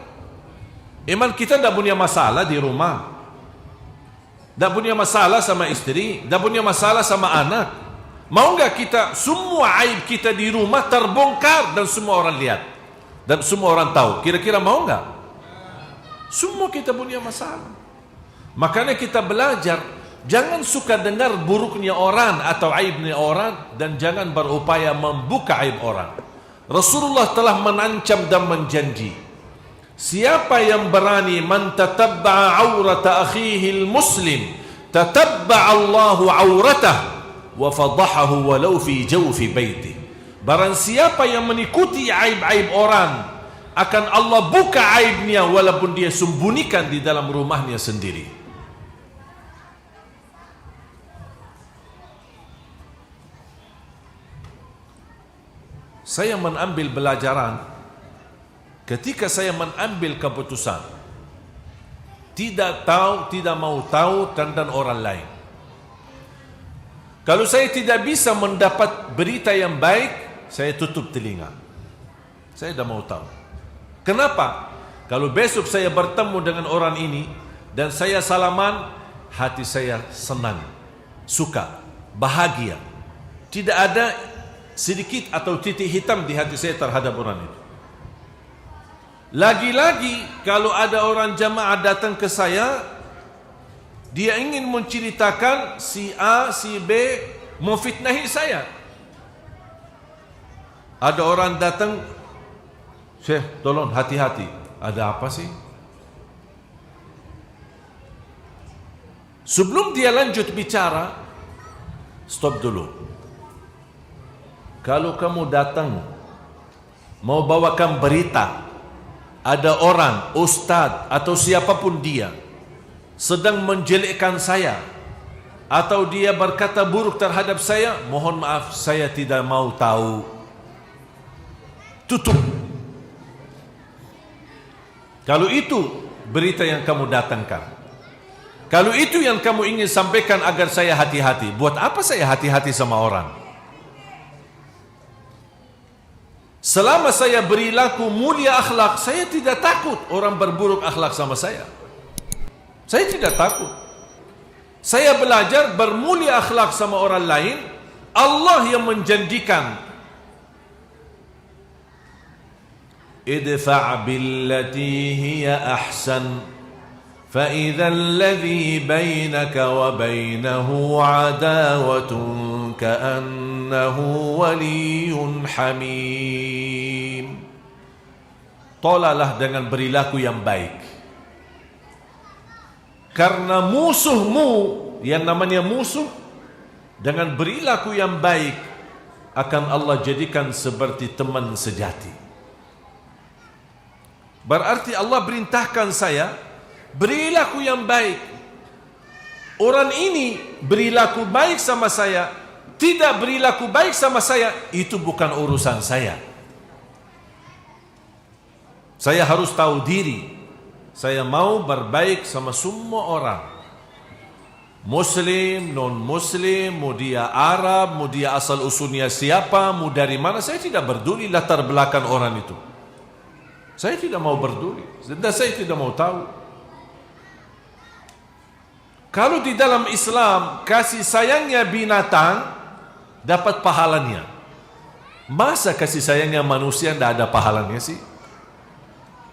Emang kita tidak punya masalah di rumah? Tidak punya masalah sama istri? Tidak punya masalah sama anak? Mau enggak kita semua aib kita di rumah terbongkar dan semua orang lihat? Dan semua orang tahu? Kira-kira mau enggak? Semua kita punya masalah. Makanya kita belajar. Jangan suka dengar buruknya orang atau aibnya orang, dan jangan berupaya membuka aib orang. Rasulullah telah menancam dan menjanji, siapa yang berani man tatabba'a aurata akhihi al-muslim tatabba'a Allahu auratah wa fadahahu walau fi jawfi baiti. Barang siapa yang mengikuti aib-aib orang, akan Allah buka aibnya walaupun dia sembunyikan di dalam rumahnya sendiri. Saya mengambil pelajaran ketika saya mengambil keputusan. Tidak tahu, tidak mau tahu tentang orang lain. Kalau saya tidak bisa mendapat berita yang baik, saya tutup telinga. Saya tidak mau tahu. Kenapa? Kalau besok saya bertemu dengan orang ini dan saya salaman, hati saya senang, suka, bahagia. Tidak ada sedikit atau titik hitam di hati saya terhadap orang itu. Lagi-lagi kalau ada orang jamaah datang ke saya, dia ingin menceritakan si A, si B memfitnahi saya. Ada orang datang, Syekh tolong hati-hati. Ada apa sih? Sebelum dia lanjut bicara, stop dulu. Kalau kamu datang mau bawakan berita, ada orang, ustaz atau siapapun dia sedang menjelekkan saya, atau dia berkata buruk terhadap saya, mohon maaf, saya tidak mau tahu. Tutup. Kalau itu berita yang kamu datangkan, kalau itu yang kamu ingin sampaikan agar saya hati-hati, buat apa saya hati-hati sama orang? Selama saya berilaku mulia akhlak, saya tidak takut orang berburuk akhlak sama saya. Saya tidak takut. Saya belajar bermulia akhlak sama orang lain. Allah yang menjanjikan, idfa' billati hiya ahsan fa idzal ladzi bainaka wa bainahu adawatun ka'annahu waliyyun hamim. Tolaklah dengan perilaku yang baik. karena musuhmu, yang namanya musuh, dengan perilaku yang baik akan Allah jadikan seperti teman sejati. Berarti Allah perintahkan saya berilaku yang baik. Orang ini berilaku baik sama saya, tidak berilaku baik sama saya, itu bukan urusan saya. Saya harus tahu diri. Saya mau berbaik sama semua orang, Muslim, non-Muslim, mau dia Arab, mau dia asal usulnya siapa, mau dari mana, saya tidak peduli latar belakang orang itu. Saya tidak mau peduli, dan saya tidak mau tahu. Kalau di dalam Islam kasih sayangnya binatang dapat pahalanya, masa kasih sayangnya manusia tidak ada pahalanya sih?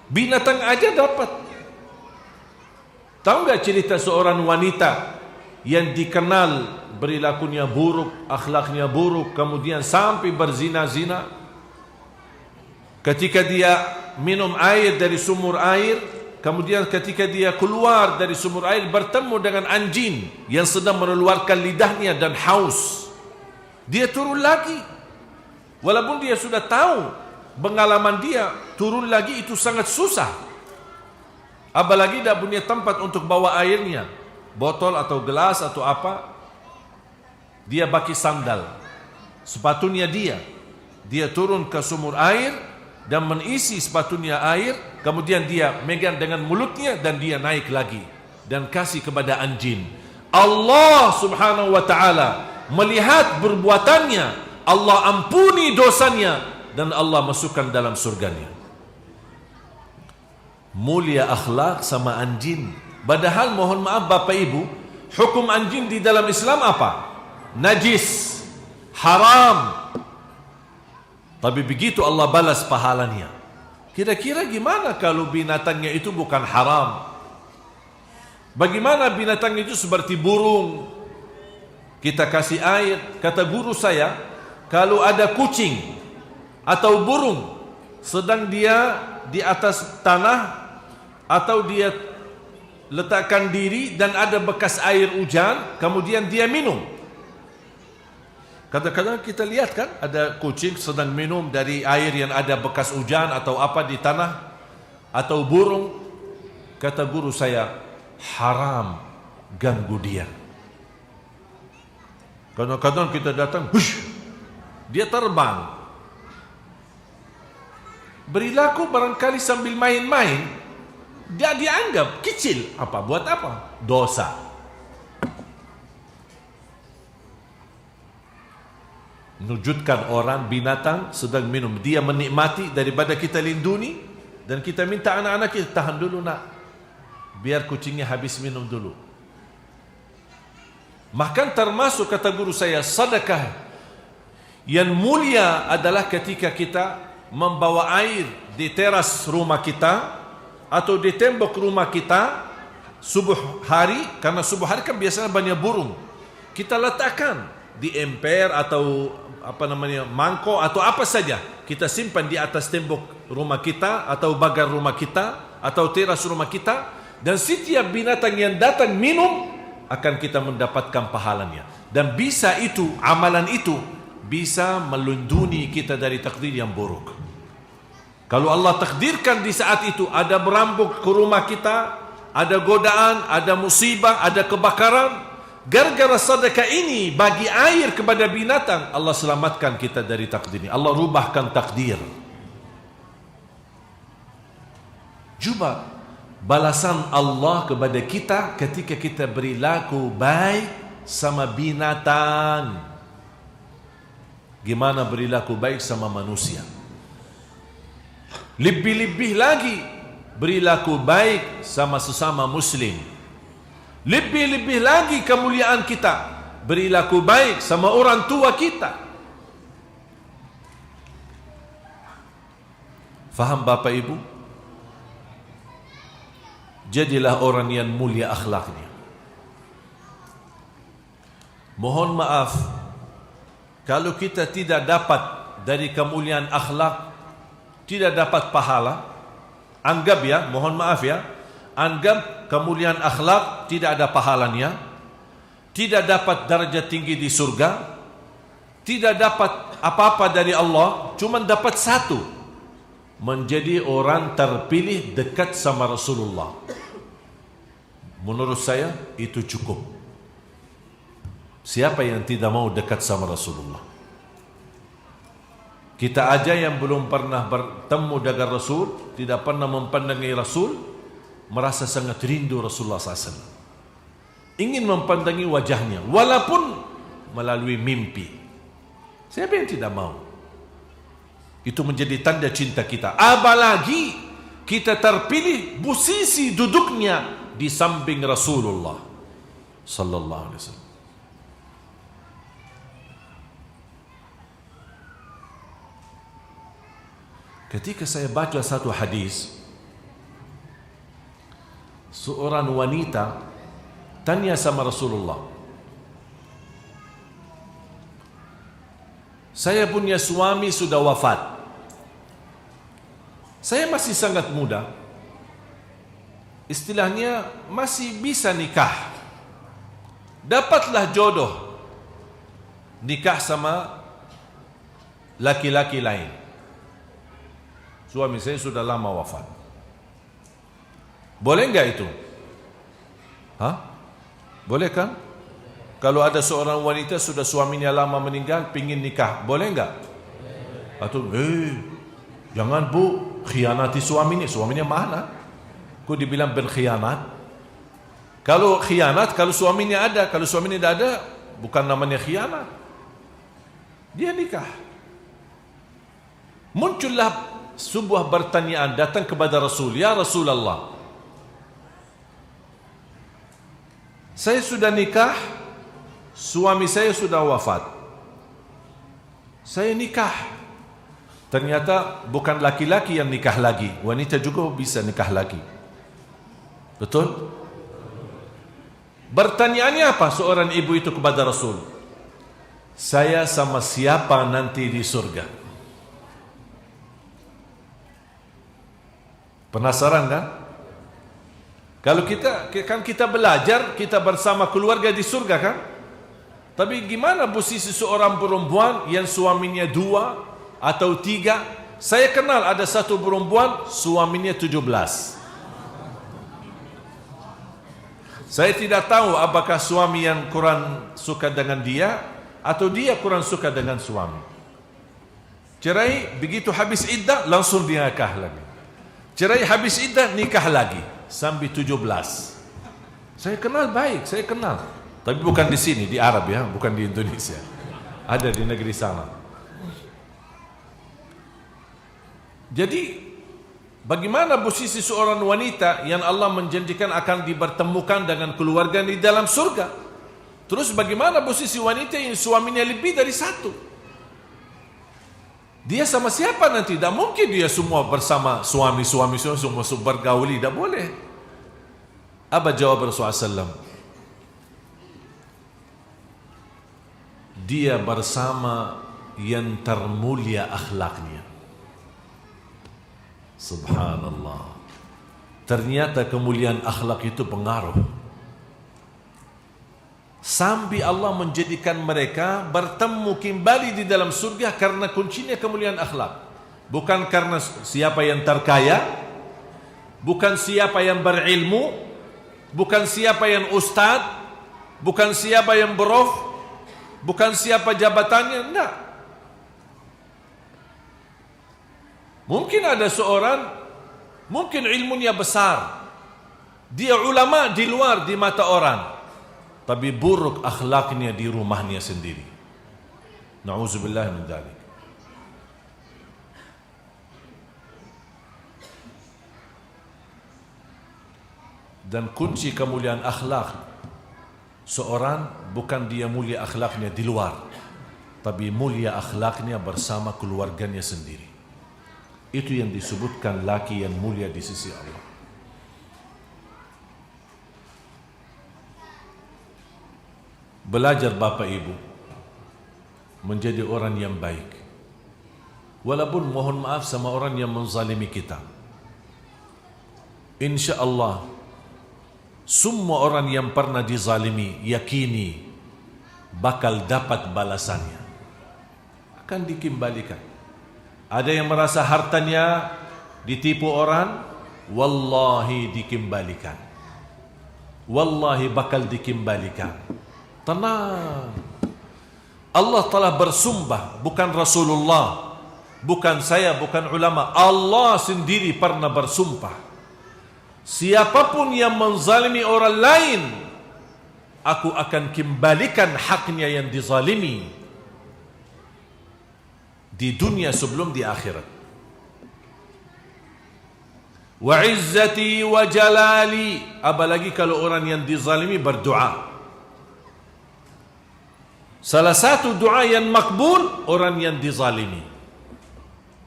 Binatang aja dapat. Tahu nggak cerita seorang wanita yang dikenal perilakunya buruk, akhlaknya buruk, kemudian sampai berzina-zina? Ketika dia minum air dari sumur air, kemudian ketika dia keluar dari sumur air bertemu dengan anjing yang sedang mengeluarkan lidahnya dan haus, dia turun lagi. Walaupun dia sudah tahu pengalaman dia, turun lagi itu sangat susah. Apalagi tidak punya tempat untuk bawa airnya, botol atau gelas atau apa. Dia pakai sandal, sepatunya dia turun ke sumur air dan mengisi sepatunya air, kemudian dia megang dengan mulutnya dan dia naik lagi dan kasih kepada anjing. Allah subhanahu wa ta'ala melihat perbuatannya, Allah ampuni dosanya, dan Allah masukkan dalam surganya. Mulia akhlak sama anjing. Padahal mohon maaf Bapak Ibu, hukum anjing di dalam Islam apa? Najis, haram. Tapi begitu Allah balas pahalanya. Kira-kira gimana kalau binatangnya itu bukan haram? Bagaimana binatang itu seperti burung? Kita kasih air. Kata guru saya, kalau ada kucing atau burung sedang dia di atas tanah atau dia letakkan diri dan ada bekas air hujan, kemudian dia minum. Kadang-kadang kita lihat kan, ada kucing sedang minum dari air yang ada bekas hujan atau apa di tanah, atau burung. Kata guru saya, haram ganggu dia. Kadang-kadang kita datang, hush, dia terbang. Berilaku barangkali sambil main-main, dia dianggap kecil. Apa? Buat apa? Dosa. Menunjukkan orang binatang sedang minum, dia menikmati, daripada kita lindungi dan kita minta anak-anak kita tahan dulu nak, biar kucingnya habis minum dulu. Bahkan termasuk kata guru saya, sedekah yang mulia adalah ketika kita membawa air di teras rumah kita atau di tembok rumah kita subuh hari, karena subuh hari kan biasanya banyak burung. Kita letakkan di emper atau apa namanya, mangkok atau apa saja, kita simpan di atas tembok rumah kita atau pagar rumah kita atau teras rumah kita, dan setiap binatang yang datang minum akan kita mendapatkan pahalanya. Dan bisa itu, amalan itu bisa melindungi kita dari takdir yang buruk. Kalau Allah takdirkan di saat itu ada merampok ke rumah kita, ada godaan, ada musibah, ada kebakaran, gara-gara sedekah ini bagi air kepada binatang, Allah selamatkan kita dari takdir ini. Allah rubahkan takdir. Coba balasan Allah kepada kita ketika kita berilaku baik sama binatang. Gimana berilaku baik sama manusia? Lebih-lebih lagi berilaku baik sama sesama muslim. Lebih-lebih lagi kemuliaan kita berilaku baik sama orang tua kita. Faham Bapak Ibu? Jadilah orang yang mulia akhlaknya. Mohon maaf kalau kita tidak dapat dari kemuliaan akhlak, tidak dapat pahala. Anggap ya, mohon maaf ya, anggap kemuliaan akhlak tidak ada pahalanya, tidak dapat darjah tinggi di surga, tidak dapat apa-apa dari Allah, cuma dapat satu, menjadi orang terpilih dekat sama Rasulullah. Menurut saya itu cukup. Siapa yang tidak mau dekat sama Rasulullah? Kita aja yang belum pernah bertemu dengan Rasul, tidak pernah mempandangi Rasul, merasa sangat rindu Rasulullah SAW. Ingin mempandangi wajahnya, walaupun melalui mimpi. Siapa yang tidak mau? Itu menjadi tanda cinta kita. Apalagi kita terpilih posisi duduknya di samping Rasulullah sallallahu alaihi wasallam. Ketika saya baca satu hadis, seorang wanita tanya sama Rasulullah, saya punya suami sudah wafat, saya masih sangat muda, istilahnya masih bisa nikah, dapatlah jodoh, nikah sama laki-laki lain. Suami saya sudah lama wafat. Boleh enggak itu? Hah? Boleh kan? Kalau ada seorang wanita sudah suaminya lama meninggal, pingin nikah, boleh enggak? Atau, jangan bu, khianati suaminya mana? Kok dibilang berkhianat? Kalau khianat, kalau suaminya ada, kalau suaminya tidak ada, bukan namanya khianat. Dia nikah. Muncullah sebuah pertanyaan datang kepada Rasul, ya Rasulullah, saya sudah nikah, suami saya sudah wafat, saya nikah, ternyata bukan laki-laki yang nikah lagi, wanita juga bisa nikah lagi, betul? Pertanyaannya apa seorang ibu itu kepada Rasul? Saya sama siapa nanti di surga? Penasaran kan? Kalau kita belajar, kita bersama keluarga di surga kan? Tapi gimana posisi seorang perempuan yang suaminya 2 atau 3? Saya kenal ada satu perempuan suaminya 17. Saya tidak tahu apakah suami yang kurang suka dengan dia atau dia kurang suka dengan suami. Cerai, begitu habis iddah langsung dia nikah lagi. Cerai habis iddah nikah lagi sampai 17. Saya kenal baik, saya kenal. Tapi bukan di sini, di Arab ya, bukan di Indonesia. Ada di negeri sana. Jadi bagaimana posisi seorang wanita yang Allah menjanjikan akan dipertemukan dengan keluarga di dalam surga? Terus bagaimana posisi wanita yang suaminya lebih dari satu? Dia sama siapa nanti? Tidak mungkin dia semua bersama suami semua bergauli, tidak boleh. Apa jawab Rasulullah SAW? Dia bersama yang termulia akhlaknya. Subhanallah. Ternyata kemuliaan akhlak itu pengaruh. Sampai Allah menjadikan mereka bertemu kembali di dalam surga karena kuncinya kemuliaan akhlak. Bukan karena siapa yang terkaya, bukan siapa yang berilmu, bukan siapa yang ustaz, bukan siapa yang prof, bukan siapa jabatannya, enggak. Mungkin ada seorang, mungkin ilmunya besar, dia ulama di luar di mata orang, tapi buruk akhlaknya di rumahnya sendiri. Na'udzubillah min dzalik. Dan kunci kemuliaan akhlak seorang bukan dia mulia akhlaknya di luar, tapi mulia akhlaknya bersama keluarganya sendiri. Itu yang disebutkan laki yang mulia di sisi Allah. Belajar Bapak Ibu menjadi orang yang baik, walaupun mohon maaf sama orang yang menzalimi kita. Insya Allah Semua orang yang pernah dizalimi, yakini bakal dapat balasannya. Akan dikembalikan. Ada yang merasa hartanya ditipu orang, wallahi dikembalikan. Wallahi bakal dikembalikan. Tenang. Allah telah bersumpah, bukan Rasulullah, bukan saya, bukan ulama. Allah sendiri pernah bersumpah. Siapapun yang menzalimi orang lain, aku akan kembalikan haknya yang dizalimi di dunia sebelum di akhirat. Wa izzati wa jalali. Apalagi kalau orang yang dizalimi berdoa. Salah satu doa yang makbul, orang yang dizalimi.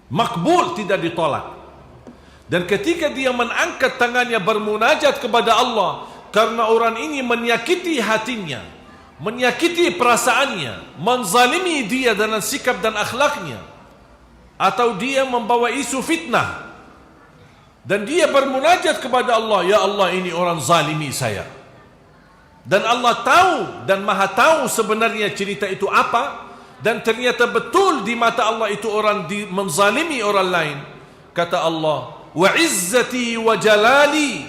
Makbul, tidak ditolak. Dan ketika dia mengangkat tangannya bermunajat kepada Allah, karena orang ini menyakiti hatinya, menyakiti perasaannya, menzalimi dia dengan sikap dan akhlaknya, atau dia membawa isu fitnah, dan dia bermunajat kepada Allah, ya Allah, ini orang zalimi saya. Dan Allah tahu dan maha tahu sebenarnya cerita itu apa, dan ternyata betul di mata Allah itu orang menzalimi orang lain. Kata Allah, wa izzati wa jalali,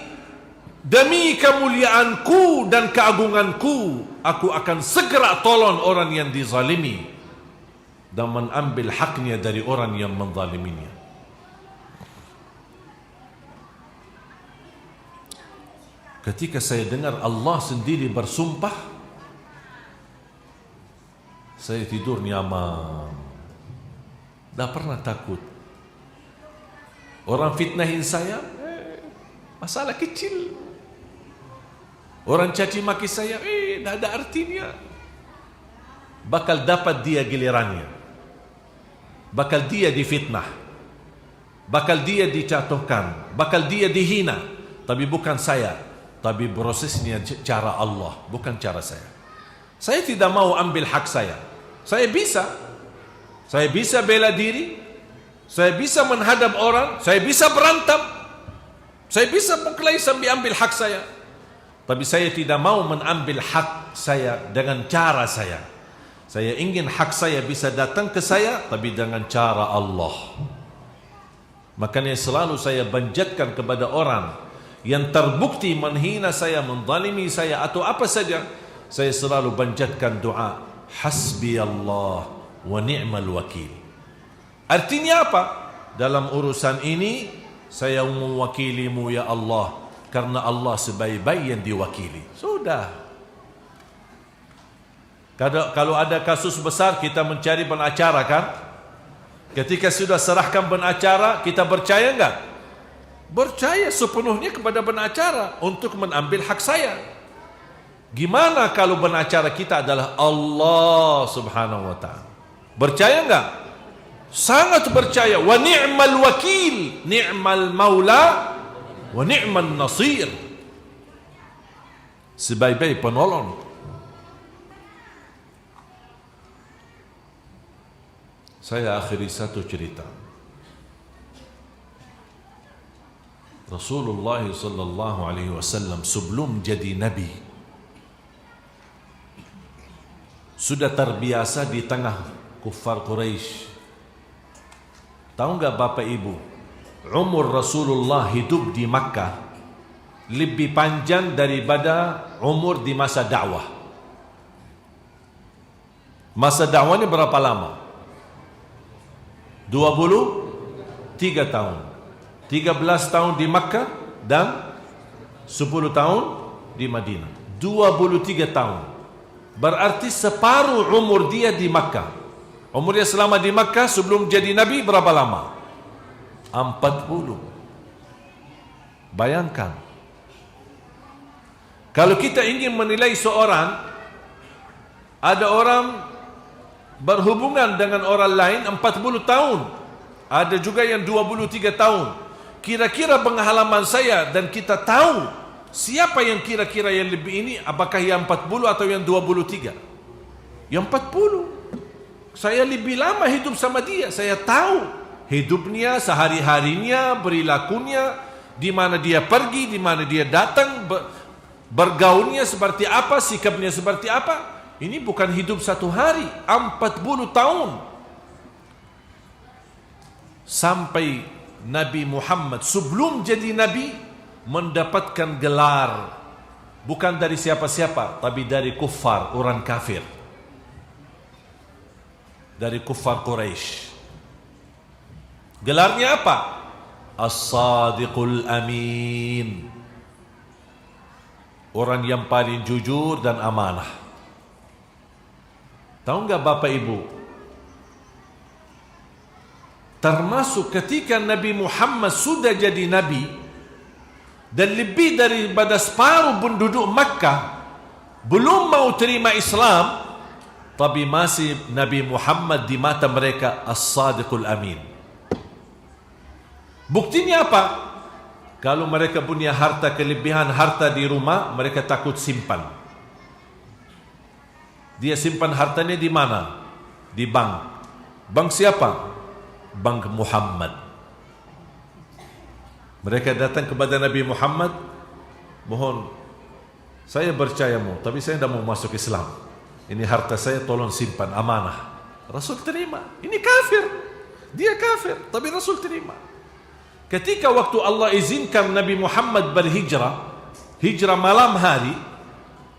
demi kemuliaanku dan keagunganku, aku akan segera tolong orang yang dizalimi dan mengambil haknya dari orang yang menzaliminya. Ketika saya dengar Allah sendiri bersumpah, saya tidur nyaman. Tak pernah takut. Orang fitnahin saya, masalah kecil. Orang caci maki saya, tak ada artinya. Bakal dapat dia gilirannya. Bakal dia difitnah. Bakal dia dicatuhkan. Bakal dia dihina. Tapi bukan saya. Tapi prosesnya cara Allah, bukan cara saya. Saya tidak mau ambil hak saya. Saya bisa bela diri. Saya bisa menghadap orang. Saya bisa berantem. Saya bisa berkelahi sambil ambil hak saya. Tapi saya tidak mau mengambil hak saya dengan cara saya. Saya ingin hak saya bisa datang ke saya, tapi dengan cara Allah. Makanya selalu saya banjatkan kepada orang yang terbukti menghina saya, menzalimi saya atau apa saja, saya selalu banjatkan doa, hasbi Allah wa ni'mal wakil. Artinya apa? Dalam urusan ini saya mewakilimu ya Allah, karena Allah sebaik-baik yang diwakili. Sudah. Kalau ada kasus besar, kita mencari pengacara kan? Ketika sudah serahkan pengacara, kita percaya enggak? Percaya sepenuhnya kepada pengacara untuk mengambil hak saya. Gimana kalau pengacara kita adalah Allah subhanahu wa ta'ala? Percaya enggak? Sangat percaya. Wa ni'mal wakil, ni'mal maula, wa ni'mal nasir. Sebaik-baik penolong. Saya akhiri satu cerita. Rasulullah sallallahu alaihi wasallam sebelum jadi nabi sudah terbiasa di tengah kuffar Quraisy. Tahu enggak Bapak Ibu, umur Rasulullah hidup di Makkah lebih panjang daripada umur di masa dakwah. Masa dakwahnya berapa lama? 23 tahun. 13 tahun di Makkah dan 10 tahun di Madinah. 23 tahun. Berarti separuh umur dia di Makkah. Umurnya selama di Makkah sebelum jadi Nabi berapa lama? 40. Bayangkan. Kalau kita ingin menilai seorang, ada orang berhubungan dengan orang lain 40 tahun. Ada juga yang 23 tahun. Kira-kira pengalaman saya dan kita tahu siapa yang kira-kira yang lebih ini, apakah yang 40 atau yang 23? Yang 40. Saya lebih lama hidup sama dia. Saya tahu hidupnya, sehari-harinya, perilakunya, di mana dia pergi, di mana dia datang, bergaulnya seperti apa, sikapnya seperti apa. Ini bukan hidup satu hari, 40 tahun. Sampai Nabi Muhammad sebelum jadi Nabi mendapatkan gelar bukan dari siapa-siapa, tapi dari kuffar, orang kafir, dari kuffar Quraisy. Gelarnya apa? As-Sadiqul Amin, orang yang paling jujur dan amanah. Tahu nggak Bapak Ibu, termasuk ketika Nabi Muhammad sudah jadi Nabi dan lebih daripada separuh penduduk Makkah belum mau terima Islam, tapi masih Nabi Muhammad di mata mereka As-Sadiqul Amin. Buktinya apa? Kalau mereka punya harta kelebihan, harta di rumah, mereka takut simpan. Dia simpan hartanya di mana? Di bank. Bank siapa? Bank Muhammad. Mereka datang kepada Nabi Muhammad, mohon, saya percayamu, tapi saya tidak mau masuk Islam. Ini harta saya, tolong simpan, amanah. Rasul terima. Ini kafir. Dia kafir, tapi Rasul terima. Ketika waktu Allah izinkan Nabi Muhammad berhijrah, hijrah malam hari,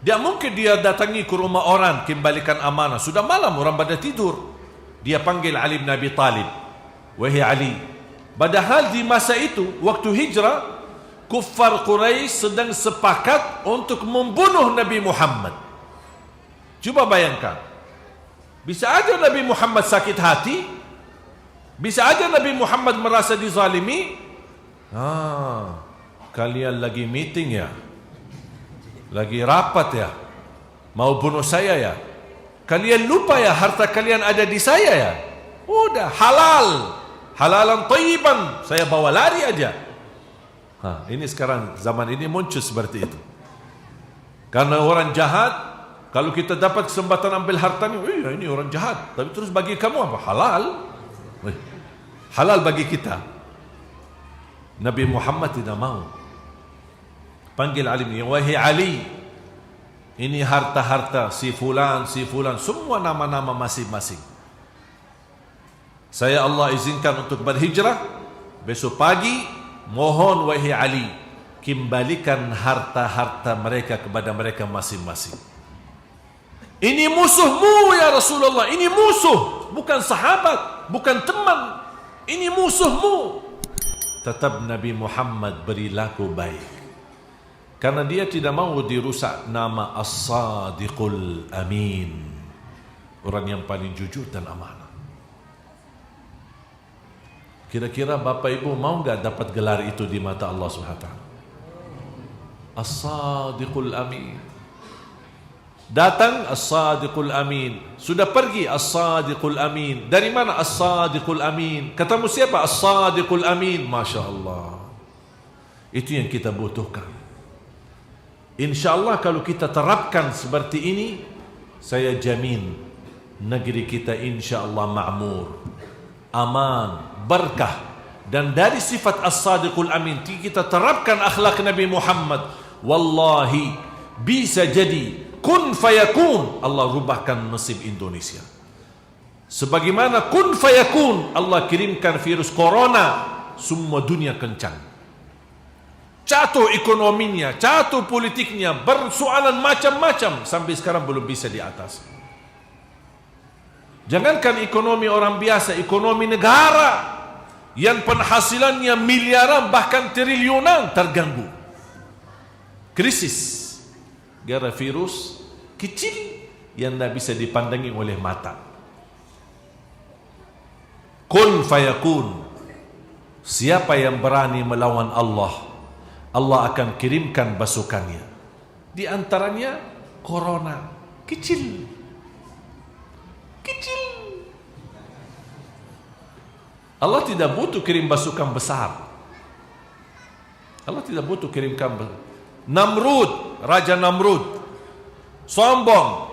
dia mungkin dia datangi ke rumah orang, kembalikan amanah. Sudah malam, orang pada tidur. Dia panggil Ali bin Abi Talib. Wahai Ali, padahal di masa itu, waktu hijrah, kuffar Quraisy sedang sepakat untuk membunuh Nabi Muhammad. Coba bayangkan, bisa aja Nabi Muhammad sakit hati, bisa aja Nabi Muhammad merasa dizalimi. Kalian lagi meeting ya, lagi rapat ya, mau bunuh saya ya. Kalian lupa ya harta kalian ada di saya ya. Udah halal, halalan thayyiban, saya bawa lari aja. Ini sekarang zaman ini muncul seperti itu. Karena orang jahat, kalau kita dapat kesempatan ambil hartanya, ini orang jahat, tapi terus bagi kamu apa? Halal. Halal bagi kita. Nabi Muhammad tidak mau. Panggil Ali, wahai Ali, ini harta-harta si fulan, semua nama-nama masing-masing. Saya Allah izinkan untuk berhijrah. Besok pagi, mohon wahai Ali, kembalikan harta-harta mereka kepada mereka masing-masing. Ini musuhmu ya Rasulullah, ini musuh, bukan sahabat, bukan teman, ini musuhmu. Tetap Nabi Muhammad berlaku baik, karena dia tidak mau dirusak nama As-Sadiqul Amin, orang yang paling jujur dan amanah. Kira-kira Bapak Ibu mau nggak dapat gelar itu di mata Allah SWT? As-Sadiqul Amin. Datang As-Sadiqul Amin, sudah pergi As-Sadiqul Amin. Dari mana As-Sadiqul Amin? Ketemu siapa? As-Sadiqul Amin. Masya Allah, itu yang kita butuhkan. Insya Allah kalau kita terapkan seperti ini, saya jamin negeri kita insya Allah makmur, aman, berkah. Dan dari sifat As-Sadiqul Amin, kita terapkan akhlak Nabi Muhammad, wallahi bisa jadi kun fayakun, Allah rubahkan nasib Indonesia. Sebagaimana kun fayakun, Allah kirimkan virus corona, semua dunia kencang. Jatuh ekonominya, jatuh politiknya, bersoalan macam-macam, sampai sekarang belum bisa diatas. Jangankan ekonomi orang biasa, ekonomi negara yang penghasilannya miliaran bahkan triliunan terganggu. Krisis gara virus kecil yang tidak bisa dipandangi oleh mata. Kun fayakun. Siapa yang berani melawan Allah, Allah akan kirimkan pasukannya. Di antaranya corona. Kecil. Allah tidak butuh kirim pasukan besar. Allah tidak butuh kirimkan Namrud, Raja Namrud sombong,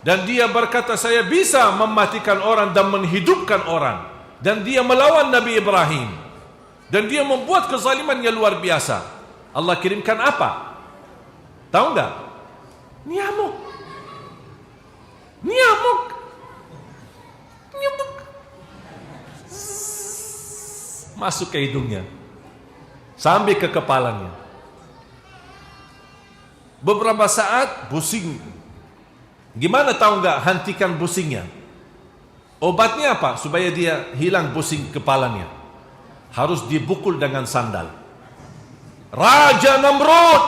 dan dia berkata saya bisa mematikan orang dan menghidupkan orang, dan dia melawan Nabi Ibrahim, dan dia membuat kezaliman yang luar biasa. Allah kirimkan apa? Tahu nggak? Nyamuk. Nyamuk. Nyamuk. Masuk ke hidungnya. Sampai ke kepalanya. Beberapa saat pusing. Gimana tahu nggak hentikan pusingnya? Obatnya apa? Supaya dia hilang pusing kepalanya. Harus dipukul dengan sandal. Raja Namrud,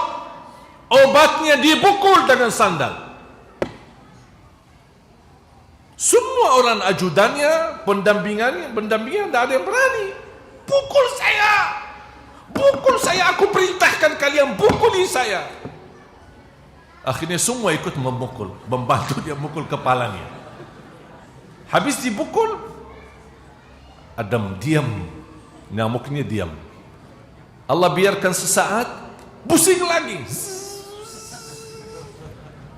obatnya dipukul dengan sandal. Semua orang ajudannya, pendampingannya tidak ada yang berani. Pukul saya, aku perintahkan kalian pukuli saya. Akhirnya semua ikut memukul, membantu dia mukul kepalanya. Habis dipukul, Adam diam, nyamuknya diam. Allah biarkan sesaat, pusing lagi.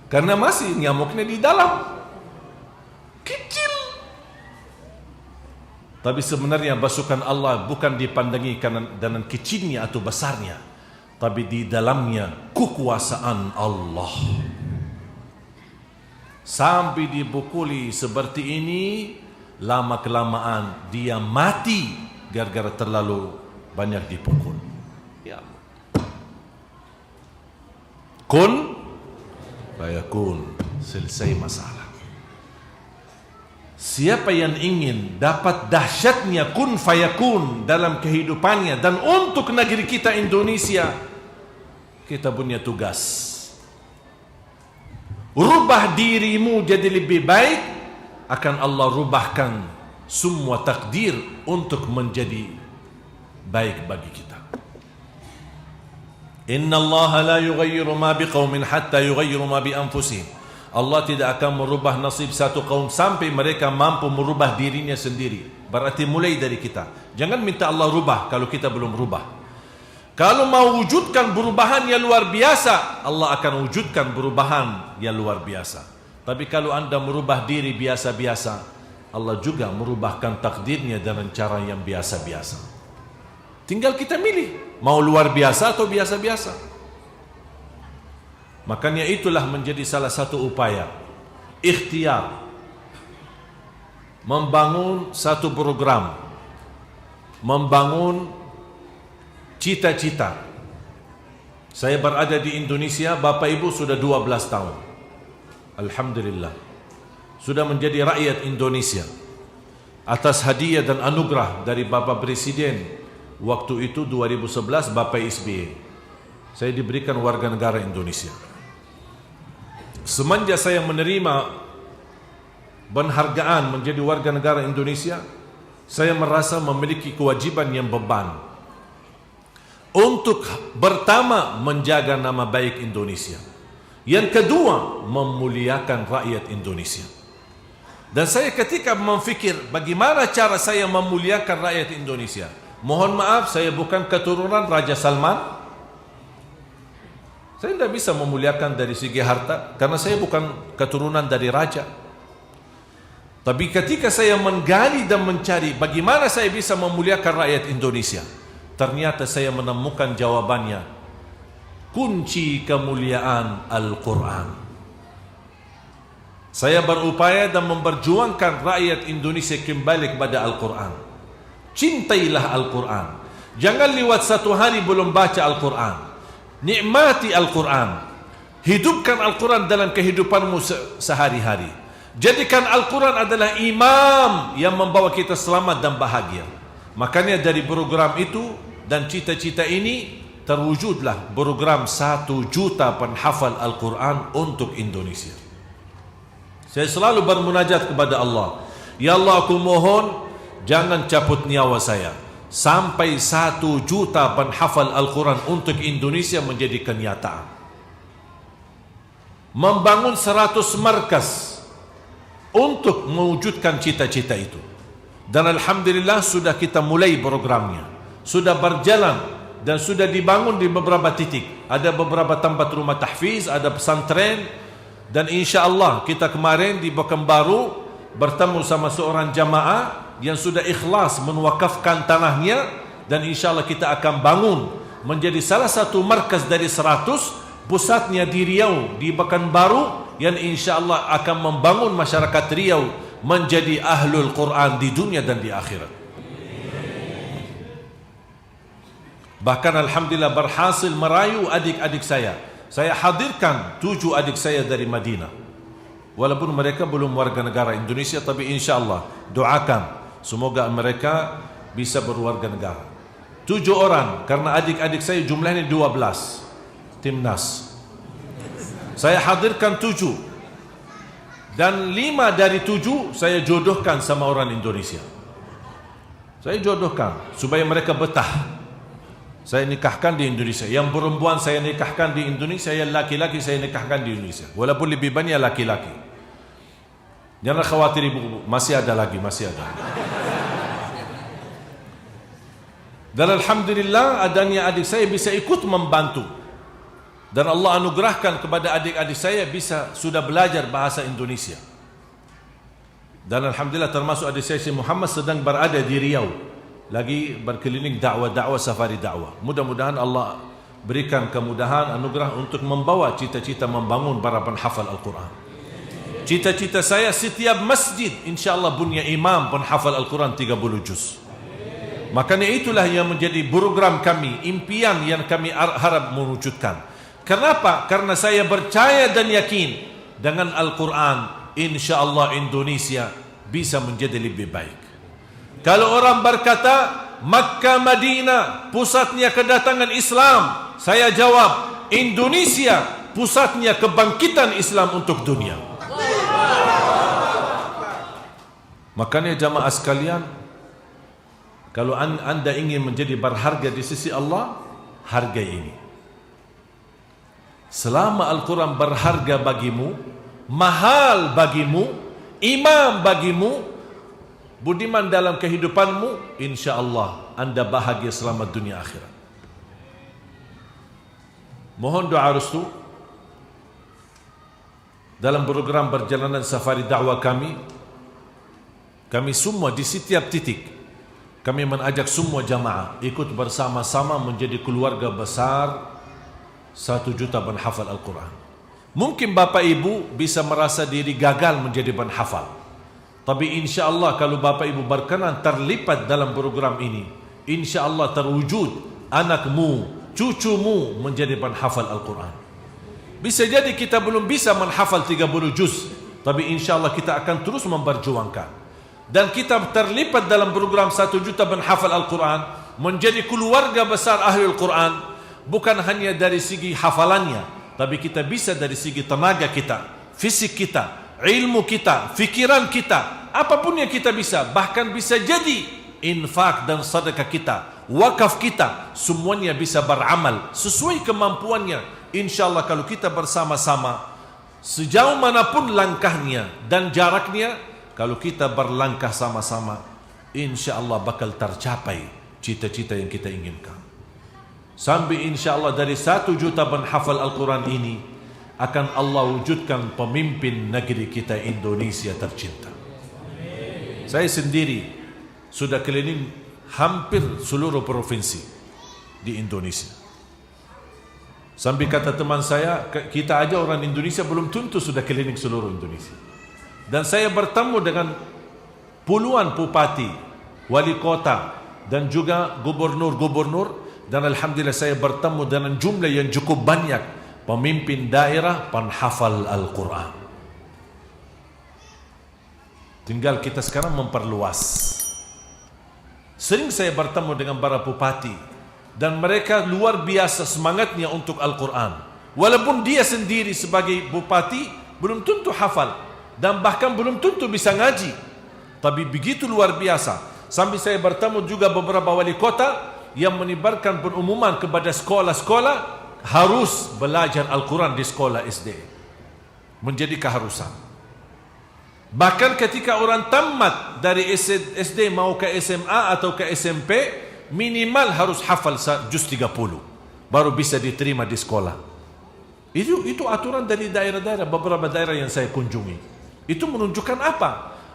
Karena masih nyamuknya di dalam. Kecil. Tapi sebenarnya basukan Allah bukan dipandangi dengan kecilnya atau besarnya, tapi di dalamnya kekuasaan Allah. Sampai dipukuli seperti ini, lama-kelamaan dia mati gara-gara terlalu banyak dipukul. Ya. Kun fayakun, selesai masalah. Siapa yang ingin dapat dahsyatnya kun fayakun dalam kehidupannya dan untuk negeri kita Indonesia, kita punya tugas. Rubah dirimu jadi lebih baik, akan Allah rubahkan semua takdir untuk menjadi baik bagi kita. Inna Allah la yughayyiru ma biqaumin hatta yughayyiru ma bi anfusihim. Allah tidak akan merubah nasib satu kaum sampai mereka mampu merubah dirinya sendiri. Berarti mulai dari kita. Jangan minta Allah rubah kalau kita belum rubah. Kalau mau wujudkan perubahan yang luar biasa, Allah akan wujudkan perubahan yang luar biasa. Tapi kalau anda merubah diri biasa-biasa, Allah juga merubahkan takdirnya dengan cara yang biasa-biasa. Tinggal kita milih, mau luar biasa atau biasa-biasa. Makanya itulah menjadi salah satu upaya ikhtiar membangun satu program, membangun cita-cita. Saya berada di Indonesia, Bapak Ibu sudah 12 tahun. Alhamdulillah. Sudah menjadi rakyat Indonesia atas hadiah dan anugerah dari Bapak Presiden. Waktu itu 2011 Bapak SBY. Saya diberikan warga negara Indonesia. Semenjak saya menerima penghargaan menjadi warga negara Indonesia, saya merasa memiliki kewajiban yang beban untuk pertama menjaga nama baik Indonesia, yang kedua memuliakan rakyat Indonesia. Dan saya ketika memfikir bagaimana cara saya memuliakan rakyat Indonesia, mohon maaf saya bukan keturunan Raja Salman. Saya tidak bisa memuliakan dari segi harta karena saya bukan keturunan dari raja. Tapi ketika saya menggali dan mencari bagaimana saya bisa memuliakan rakyat Indonesia, ternyata saya menemukan jawabannya. Kunci kemuliaan Al-Quran. Saya berupaya dan memperjuangkan rakyat Indonesia kembali kepada Al-Quran. Cintailah Al-Quran. Jangan lewat satu hari belum baca Al-Quran. Nikmati Al-Quran. Hidupkan Al-Quran dalam kehidupanmu sehari-hari. Jadikan Al-Quran adalah imam yang membawa kita selamat dan bahagia. Makanya dari program itu dan cita-cita ini terwujudlah program 1 juta penghafal Al-Quran untuk Indonesia. Saya selalu bermunajat kepada Allah. Ya Allah, aku mohon jangan cabut nyawa saya sampai 1 juta penghafal Al-Quran untuk Indonesia menjadi kenyataan. Membangun 100 markas untuk mewujudkan cita-cita itu. Dan Alhamdulillah sudah kita mulai programnya. Sudah berjalan dan sudah dibangun di beberapa titik. Ada beberapa tempat rumah tahfiz, ada pesantren. Dan insya Allah kita kemarin di Pekanbaru bertemu sama seorang jamaah yang sudah ikhlas menwakafkan tanahnya, dan insya Allah kita akan bangun menjadi salah satu markas dari 100 pusatnya di Riau, di Pekanbaru, yang insya Allah akan membangun masyarakat Riau menjadi ahlul Quran di dunia dan di akhirat. Bahkan alhamdulillah berhasil merayu adik-adik saya. Saya hadirkan 7 adik saya dari Madinah. Walaupun mereka belum warga negara Indonesia, tapi insya Allah doakan semoga mereka bisa berwarga negara. 7 orang, karena adik-adik saya jumlahnya 12 timnas. Saya hadirkan 7, dan 5 dari 7 saya jodohkan sama orang Indonesia. Saya jodohkan supaya mereka betah. Saya nikahkan di Indonesia. Yang perempuan saya nikahkan di Indonesia, yang laki-laki saya nikahkan di Indonesia. Walaupun lebih banyak laki-laki. Jangan khawatir ibu, masih ada lagi, masih ada. Dan alhamdulillah adanya adik saya bisa ikut membantu. Dan Allah anugerahkan kepada adik-adik saya bisa sudah belajar bahasa Indonesia. Dan alhamdulillah termasuk adik saya Muhammad sedang berada di Riau, lagi berkeliling dakwah-dakwah, safari dakwah. Mudah-mudahan Allah berikan kemudahan, anugerah untuk membawa cita-cita membangun para penghafal Al-Quran. Cita-cita saya setiap masjid insyaAllah punya imam penghafal Al-Quran 30 juz. Makanya itulah yang menjadi program kami, impian yang kami harap mewujudkan. Kenapa? Karena saya percaya dan yakin dengan Al-Quran insyaAllah Indonesia bisa menjadi lebih baik. Kalau orang berkata Makkah Madinah pusatnya kedatangan Islam, saya jawab Indonesia pusatnya kebangkitan Islam untuk dunia. Makanya jamaah sekalian, kalau anda ingin menjadi berharga di sisi Allah, hargai ini. Selama Al-Quran berharga bagimu, mahal bagimu, imam bagimu, budiman dalam kehidupanmu, insya Allah anda bahagia selama dunia akhirat. Mohon doa restu dalam program perjalanan safari dakwah kami semua di setiap titik kami mengajak semua jamaah ikut bersama-sama menjadi keluarga besar 1 juta penghafal Al-Quran. Mungkin Bapak Ibu bisa merasa diri gagal menjadi penghafal, tapi insya Allah kalau Bapak Ibu berkenan terlibat dalam program ini, insya Allah terwujud anakmu, cucumu menjadi penghafal Al-Quran. Bisa jadi kita belum bisa menghafal 30 juz, tapi insya Allah kita akan terus memperjuangkan. Dan kita terlibat dalam program 1 juta penghafal Al-Quran, menjadi keluarga besar Ahlul Quran, bukan hanya dari segi hafalannya, tapi kita bisa dari segi tenaga kita, fisik kita, ilmu kita, fikiran kita, apapun yang kita bisa, bahkan bisa jadi infak dan sedekah kita, wakaf kita, semuanya bisa beramal sesuai kemampuannya. InsyaAllah kalau kita bersama-sama, sejauh manapun langkahnya dan jaraknya, kalau kita berlangkah sama-sama, insyaAllah bakal tercapai cita-cita yang kita inginkan. Sampai insyaAllah dari 1 juta penghafal Al-Quran ini akan Allah wujudkan pemimpin negeri kita Indonesia tercinta. Saya sendiri sudah keliling hampir seluruh provinsi di Indonesia. Sampai kata teman saya, kita aja orang Indonesia belum tentu sudah keliling seluruh Indonesia. Dan saya bertemu dengan puluhan bupati, wali kota, dan juga gubernur-gubernur. Dan alhamdulillah saya bertemu dengan jumlah yang cukup banyak pemimpin daerah penghafal Al-Quran. Tinggal kita sekarang memperluas. Sering saya bertemu dengan para bupati, dan mereka luar biasa semangatnya untuk Al-Quran. Walaupun dia sendiri sebagai bupati belum tentu hafal, dan bahkan belum tentu bisa ngaji, tapi begitu luar biasa. Sampai saya bertemu juga beberapa wali kota yang menyebarkan pengumuman kepada sekolah-sekolah harus belajar Al-Quran di sekolah SD, menjadi keharusan. Bahkan ketika orang tamat dari SD mau ke SMA atau ke SMP, minimal harus hafal juz 30 baru bisa diterima di sekolah. Itu aturan dari daerah-daerah, beberapa daerah yang saya kunjungi. Itu menunjukkan apa?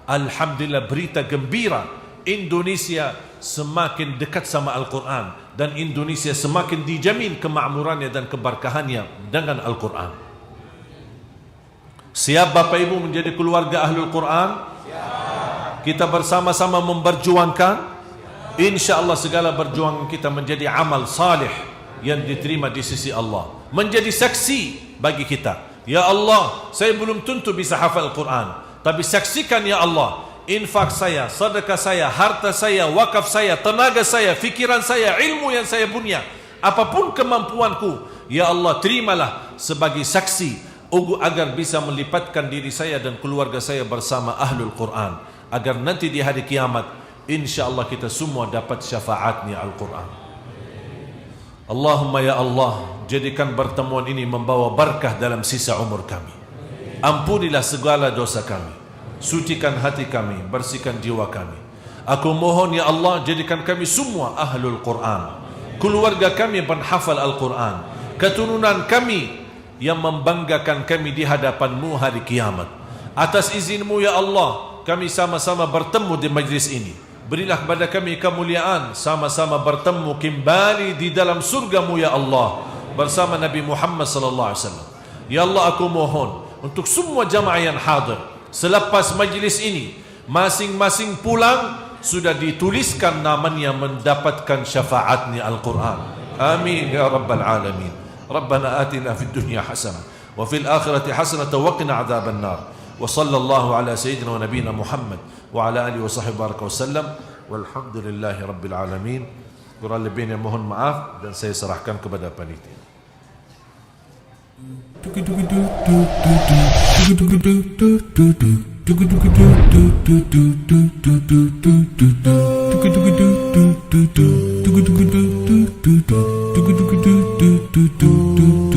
Alhamdulillah, berita gembira, Indonesia semakin dekat sama Al-Quran dan Indonesia semakin dijamin kemakmurannya dan keberkahannya dengan Al-Quran. Siap Bapak Ibu menjadi keluarga Ahlul Quran? Kita bersama-sama memperjuangkan. Insya Allah segala perjuangan kita menjadi amal salih yang diterima di sisi Allah, menjadi saksi bagi kita. Ya Allah, saya belum tentu bisa hafal Al-Quran, tapi saksikan ya Allah, infak saya, sedekah saya, harta saya, wakaf saya, tenaga saya, fikiran saya, ilmu yang saya punya, apapun kemampuanku, ya Allah terimalah sebagai saksi agar bisa melipatkan diri saya dan keluarga saya bersama Ahlul Quran, agar nanti di hari kiamat insya Allah kita semua dapat syafaatnya Al-Quran. Allahumma ya Allah, jadikan pertemuan ini membawa berkah dalam sisa umur kami. Ampunilah segala dosa kami, sucikan hati kami, bersihkan jiwa kami. Aku mohon ya Allah, jadikan kami semua Ahlul Quran, keluarga kami penghafal Al-Quran, keturunan kami yang membanggakan kami di hadapan-Mu hari kiamat. Atas izin-Mu ya Allah, kami sama-sama bertemu di majlis ini. Berilah kepada kami kemuliaan, sama-sama bertemu kembali di dalam surga-Mu ya Allah, bersama Nabi Muhammad sallallahu alaihi wasallam. Ya Allah, aku mohon untuk semua jamaah yang hadir, selepas majlis ini masing-masing pulang sudah dituliskan namanya mendapatkan syafaatnya Al-Quran. Amin ya rabbal alamin. Rabbana atina fid dunya hasanah wa fil akhirati hasanah wa qina adzaban nar. Wa sallallahu ala sayyidina wa nabiyina Muhammad wa ala alihi wa sahbihi baraka wasallam. Walhamdulillahi rabbil alamin. Kurang lebihnya mohon maaf dan saya serahkan kepada panitia. Do